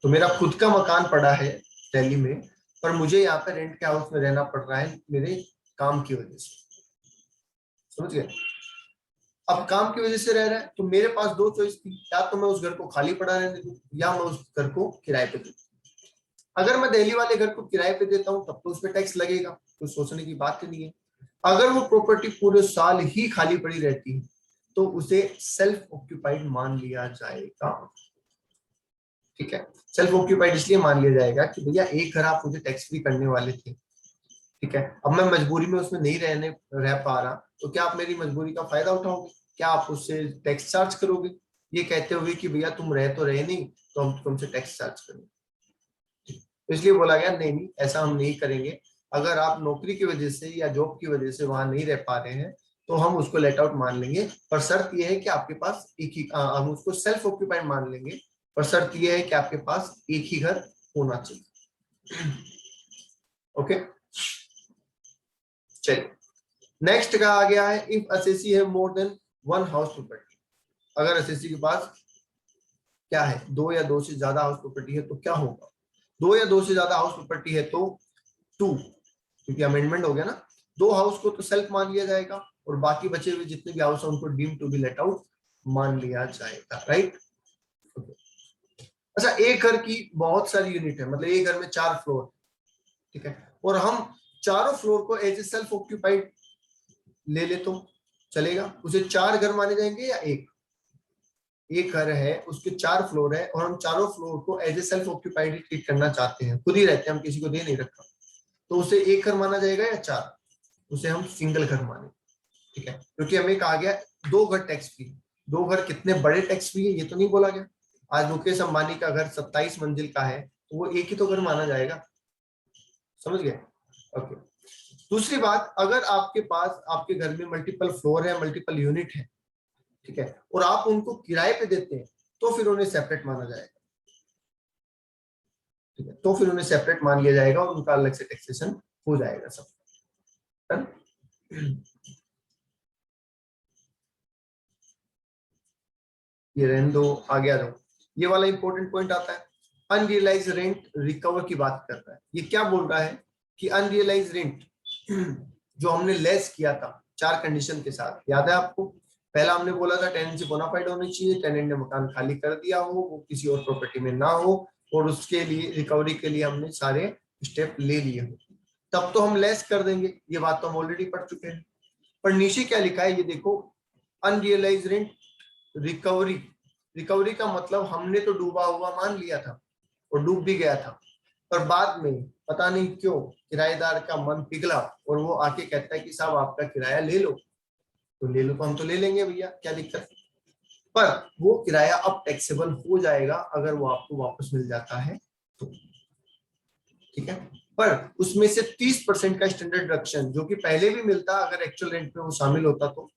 तो मेरा खुद का मकान पड़ा है दिल्ली में, पर मुझे यहाँ पे रेंट के हाउस में रहना पड़ रहा है मेरे काम की वजह से, समझ गए। अब काम की वजह से रह रहा है तो मेरे पास दो चॉइस थी, या तो मैं उस घर को खाली पड़ा रहने दूं या मैं उस घर को किराए पे दूं। अगर मैं दिल्ली वाले घर को किराए पे देता हूं तब तो उस पर टैक्स लगेगा, तो सोचने की बात ही नहीं है। अगर वो प्रॉपर्टी पूरे साल ही खाली पड़ी रहती है तो उसे सेल्फ ऑक्यूपाइड मान लिया जाएगा। ठीक है, सेल्फ ऑक्यूपाइड इसलिए मान लिया जाएगा कि भैया एक घर आप मुझे टैक्स फ्री करने वाले थे, ठीक है, अब मैं मजबूरी में उसमें नहीं रह पा रहा, तो क्या आप मेरी मजबूरी का फायदा उठाओगे, क्या आप उससे टैक्स चार्ज करोगे, ये कहते हुए कि भैया तुम रह तो रहे नहीं तो हम तुमसे टैक्स चार्ज करेंगे। तो इसलिए बोला गया नहीं नहीं ऐसा हम नहीं करेंगे। अगर आप नौकरी की वजह से या जॉब की वजह से वहां नहीं रह पा रहे हैं तो हम उसको लेट आउट मान लेंगे, पर शर्त यह है कि आपके पास एक ही, हम उसको सेल्फ ऑक्यूपाइड मान लेंगे, पर शर्त यह है कि आपके पास एक ही घर होना चाहिए। ओके, चलिए नेक्स्ट का आ गया है, इफ असेसी है more than one house property. अगर असेसी के पास क्या है, दो या दो से ज्यादा हाउस प्रॉपर्टी है तो क्या होगा, दो या दो से ज्यादा हाउस प्रॉपर्टी है तो टू, क्योंकि अमेंडमेंट हो गया ना, दो हाउस को तो सेल्फ मान लिया जाएगा और बाकी बचे हुए जितने भी हाउस है उनको deem to be let out मान लिया जाएगा, राइट। अच्छा, एक घर की बहुत सारी यूनिट है, मतलब एक घर में 4 फ्लोर, ठीक है, और हम चारों फ्लोर को एज ए सेल्फ ऑक्यूपाइड ले ले तो चलेगा, उसे 4 घर माने जाएंगे या एक घर है उसके 4 फ्लोर है और हम चारों फ्लोर को as a self occupied treat करना चाहते हैं, खुद ही रहते हैं, हम किसी को दे नहीं रखा, तो उसे एक घर माना जाएगा या 4, उसे हम सिंगल घर माने, ठीक है, क्योंकि हमें कहा गया 2 घर टैक्स फ्री। 2 घर कितने बड़े टैक्स फ्री है ये तो नहीं बोला गया। आज मुकेश अंबानी का घर 27 मंजिल का है तो वो एक ही तो घर माना जाएगा, समझ गए। ओके, दूसरी बात, अगर आपके पास आपके घर में मल्टीपल फ्लोर है, मल्टीपल यूनिट है, ठीक है, और आप उनको किराए पे देते हैं तो फिर उन्हें सेपरेट माना जाएगा, ठीक है, तो फिर उन्हें सेपरेट मान लिया जाएगा और उनका अलग से टैक्सेशन हो जाएगा सब। ये रहने दो, आगे आ जाओ। ये वाला इंपॉर्टेंट पॉइंट आता है, अनरियलाइज रेंट रिकवर की बात कर रहा है। ये क्या बोल रहा है कि अनरियलाइज रेंट जो हमने लेस किया था 4 कंडीशन के साथ, याद है आपको, पहला हमने बोला था टेनेंसी बोनाफाइड होनी चाहिए, टेनेंट ने मकान खाली कर दिया हो, वो किसी और प्रॉपर्टी में ना हो, और उसके लिए रिकवरी के लिए हमने सारे स्टेप ले लिए हो, तब तो हम लेस कर देंगे, ये बात तो हम ऑलरेडी पढ़ चुके हैं। पर नीचे क्या लिखा है ये देखो, अनरियलाइज रेंट रिकवरी। रिकवरी का मतलब हमने तो डूबा हुआ मान लिया था और डूब भी गया था, पर बाद में पता नहीं क्यों किराएदार का मन पिघला और वो आके कहता है कि साहब आपका किराया ले लो, तो ले लो, तो हम तो ले लेंगे भैया, क्या दिक्कत, पर वो किराया अब टैक्सेबल हो जाएगा अगर वो आपको वापस मिल जाता है तो, ठीक है, पर उसमें से 30% का स्टैंडर्ड डिडक्शन जो कि पहले भी मिलता अगर एक्चुअल रेंट में वो शामिल होता तो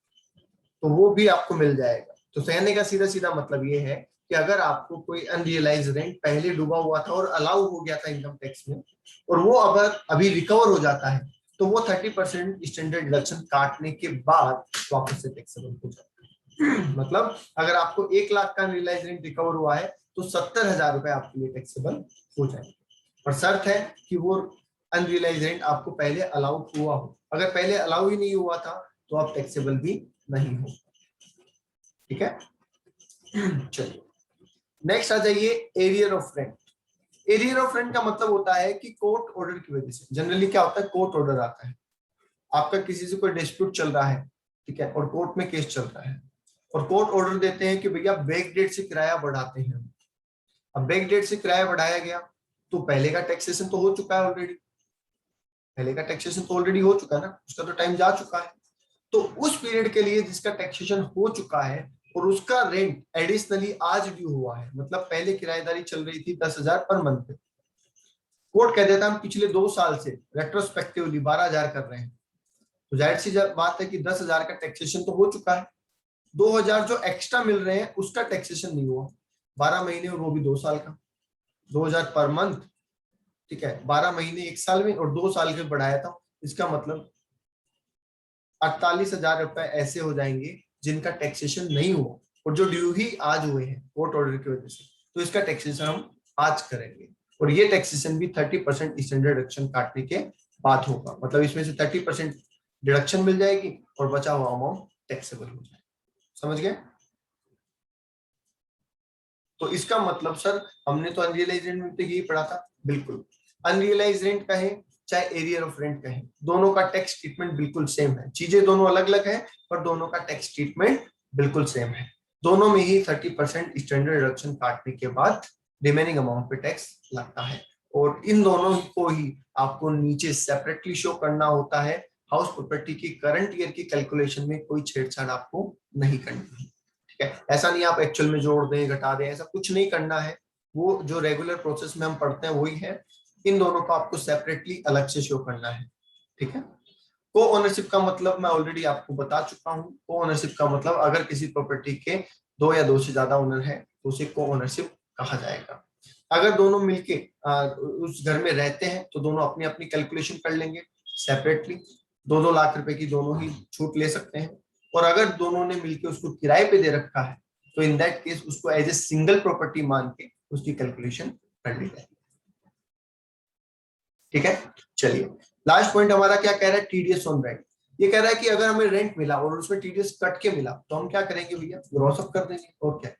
वो भी आपको मिल जाएगा। तो कहने का सीधा सीधा मतलब ये है कि अगर आपको कोई अनरियलाइज रेंट पहले डूबा हुआ था और अलाउ हो गया था इनकम टैक्स में, और वो अगर अभी रिकवर हो जाता है तो वो 30% स्टैंडर्ड डिडक्शन काटने के बाद वापस से टैक्सेबल हो जाता है। मतलब अगर आपको 1 लाख का अनरियलाइज रेंट रिकवर हुआ है तो 70,000 रुपए आपके लिए टैक्सेबल हो जाएंगे, और शर्त है कि वो अनरियलाइज रेंट आपको पहले अलाउ हुआ हो, अगर पहले अलाउ ही नहीं हुआ था तो आप टैक्सेबल भी नहीं हो, ठीक है। चलिए नेक्स्ट आ जाइए arrear of rent. Arrear of rent का मतलब होता है कि कोर्ट ऑर्डर की वजह से, जनरली क्या होता है, कोर्ट ऑर्डर आता है, आपका किसी से कोई डिस्प्यूट चल रहा है, ठीक है, और कोर्ट में केस चल रहा है, और कोर्ट ऑर्डर देते हैं कि भैया बैक डेट से किराया बढ़ाते हैं। अब बैक डेट से किराया बढ़ाया गया तो पहले का टैक्सेशन तो हो चुका है ऑलरेडी, पहले का टैक्सेशन तो ऑलरेडी हो चुका है ना, उसका तो टाइम जा चुका है। तो उस पीरियड के लिए जिसका टैक्सेशन हो चुका है और उसका रेंट एडिशनली आज ड्यू हुआ है, मतलब पहले किराएदारी चल रही थी 10,000 पर मंथ पे, कोर्ट कह देता है हम पिछले 2 साल से रेट्रोस्पेक्टिवली 12,000 कर रहे हैं, तो जाहिर सी बात है कि 10,000 का टैक्सेशन तो हो चुका है, 2,000 जो एक्स्ट्रा मिल रहे हैं उसका टैक्सेशन नहीं हुआ, 12 महीने और वो भी 2 साल का, 2,000 पर मंथ, ठीक है, 12 महीने 1 साल में और 2 साल के बढ़ाया था, इसका मतलब 48,000 रुपए ऐसे हो जाएंगे जिनका टैक्सेशन नहीं हुआ और जो ड्यू ही आज हुए हैं कोर्ट ऑर्डर की वजह से, तो इसका टैक्सेशन हम आज करेंगे, और ये टैक्सेशन भी 30% स्टैंडर्ड डिडक्शन काटने के बाद होगा, मतलब इसमें से 30% डिडक्शन मिल जाएगी और बचा हुआ अमाउंट टैक्सेबल हो जाएगा। समझ गए? तो इसका मतलब सर हमने तो अनरियलाइज रेंट में तो यही पढ़ा था, बिल्कुल अनरियलाइज रेंट कहें चाहे एरियर ऑफ रेंट कहें, दोनों का टैक्स ट्रीटमेंट बिल्कुल सेम है, चीजें दोनों अलग अलग है पर दोनों का टैक्स ट्रीटमेंट बिल्कुल सेम है, दोनों में ही 30% स्टैंडर्ड डिडक्शन काटने के बाद रिमेनिंग अमाउंट पे टैक्स लगता है, और इन दोनों को ही आपको नीचे सेपरेटली शो करना होता है, हाउस प्रॉपर्टी की करंट ईयर की कैलकुलेशन में कोई छेड़छाड़ आपको नहीं करनी है, ठीक है, ऐसा नहीं आप एक्चुअल में जोड़ दें घटा दें, ऐसा कुछ नहीं करना है, वो जो रेगुलर प्रोसेस में हम पढ़ते हैं वही है, इन दोनों को आपको सेपरेटली अलग से शो करना है, ठीक है। को ओनरशिप का मतलब मैं ऑलरेडी आपको बता चुका हूं, को ओनरशिप का मतलब अगर किसी प्रॉपर्टी के 2 या 2 से ज्यादा ओनर है तो उसे को ओनरशिप कहा जाएगा। अगर दोनों मिलके उस घर में रहते हैं तो दोनों अपनी अपनी कैलकुलेशन कर लेंगे सेपरेटली, 2-2 लाख रुपए की दोनों ही छूट ले सकते हैं, और अगर दोनों ने मिलकर उसको किराए पे दे रखा है तो इन दैट केस उसको एज ए सिंगल प्रॉपर्टी मान के उसकी कैलकुलेशन कर ली जाएगी, ठीक है। चलिए लास्ट पॉइंट हमारा क्या कह रहा है, टीडीएस ऑन रेंट। ये कह रहा है कि अगर हमें रेंट मिला और उसमें टीडीएस कट के मिला तो हम क्या करेंगे भैया, ग्रॉस अप कर देंगे, और क्या,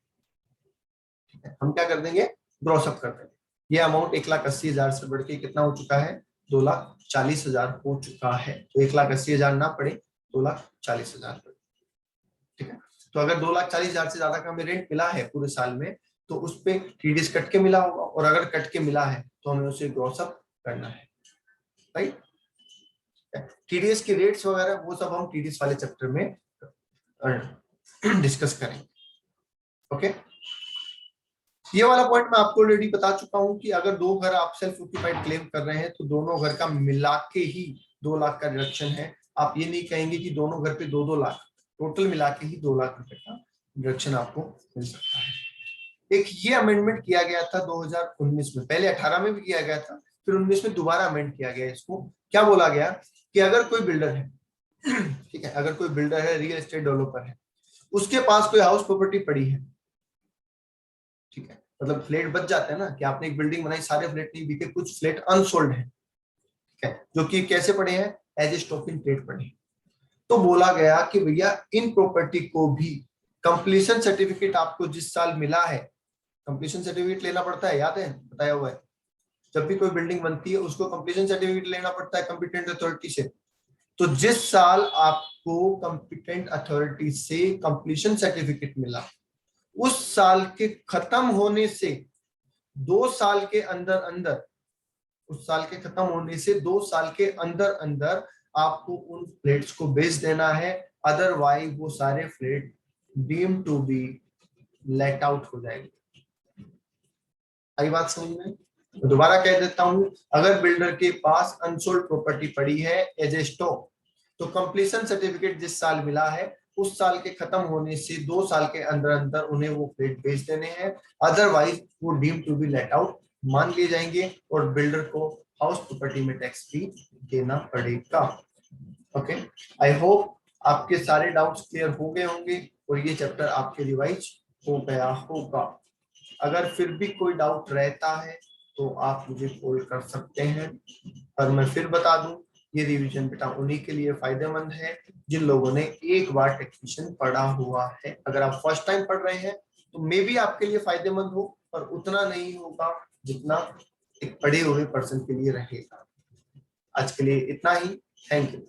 ठीक है, हम क्या कर देंगे, ग्रॉस अप कर देंगे। ये अमाउंट 1,80,000 से बढ़ के कितना हो चुका है, 2,40,000 हो चुका है, तो 1,80,000 ना पड़े 2,40,000 पड़े, ठीक है। तो अगर 2,40,000 से ज्यादा का हमें रेंट मिला है पूरे साल में तो उस पे टीडीएस कट के मिला होगा, और अगर कट के मिला है तो हमें उसे ग्रॉस अप करना है, राइट। टीडीएस के रेट्स वगैरह वो सब हम टीडीएस वाले चैप्टर में डिस्कस करेंगे, ओके। ये वाला पॉइंट मैं आपको ऑलरेडी बता चुका हूं कि अगर 2 घर आप सेल्फ ऑक्यूपाइड क्लेम कर रहे हैं तो दोनों घर का मिला के ही 2 लाख का डिडक्शन है, आप ये नहीं कहेंगे कि दोनों घर पे 2-2 लाख, टोटल मिला के ही 2 लाख रुपए का डिडक्शन आपको मिल सकता है। एक ये अमेंडमेंट किया गया था 2019 में, पहले 18 में भी किया गया था, फिर 19 में दोबारा अमेंड किया गया। इसको क्या बोला गया कि अगर कोई बिल्डर है, ठीक है, अगर कोई बिल्डर है, रियल एस्टेट डेवलपर है, उसके पास कोई हाउस प्रॉपर्टी पड़ी है, ठीक है, मतलब फ्लैट बच जाते हैं ना कि आपने एक बिल्डिंग बनाई, सारे फ्लैट नहीं बिके, कुछ फ्लैट अनसोल्ड है, ठीक है, जो कि कैसे पड़े हैं, as a stock in trade पड़े, तो बोला गया कि भैया इन प्रॉपर्टी को भी कंप्लीशन सर्टिफिकेट आपको जिस साल मिला है, कंप्लीशन सर्टिफिकेट लेना पड़ता है, याद है बताया हुआ है, जब भी कोई बिल्डिंग बनती है उसको कंप्लीशन सर्टिफिकेट लेना पड़ता है कॉम्पिटेंट अथॉरिटी से, तो जिस साल आपको कॉम्पिटेंट अथॉरिटी से कंप्लीशन सर्टिफिकेट मिला उस साल के खत्म होने से 2 साल के अंदर अंदर, उस साल के खत्म होने से 2 साल के अंदर अंदर आपको उन फ्लैट्स को बेच देना है, अदरवाइज वो सारे flat deem to be let out हो जाएंगे। आई बात समझ में? दोबारा कह देता हूं, अगर बिल्डर के पास अनसोल्ड प्रॉपर्टी पड़ी है एज ए स्टॉक, तो कंप्लीशन सर्टिफिकेट जिस साल मिला है उस साल के खत्म होने से 2 साल के अंदर अंदर उन्हें वो फ्लैट बेच देने हैं, अदरवाइज वो deem to be let out मान लिए जाएंगे और बिल्डर को हाउस प्रॉपर्टी में टैक्स भी देना पड़ेगा, ओके। आई होप आपके सारे डाउट्स क्लियर हो गए होंगे और ये चैप्टर आपके रिवाइज हो गया होगा। अगर फिर भी कोई डाउट रहता है तो आप मुझे कॉल कर सकते हैं, और मैं फिर बता दूं ये रिवीजन बेटा उन्हीं के लिए फायदेमंद है जिन लोगों ने एक बार टैक्सेशन पढ़ा हुआ है। अगर आप फर्स्ट टाइम पढ़ रहे हैं तो मे भी आपके लिए फायदेमंद हो, पर उतना नहीं होगा जितना एक पढ़े हुए पर्सन के लिए रहेगा। आज के लिए इतना ही। Thank you.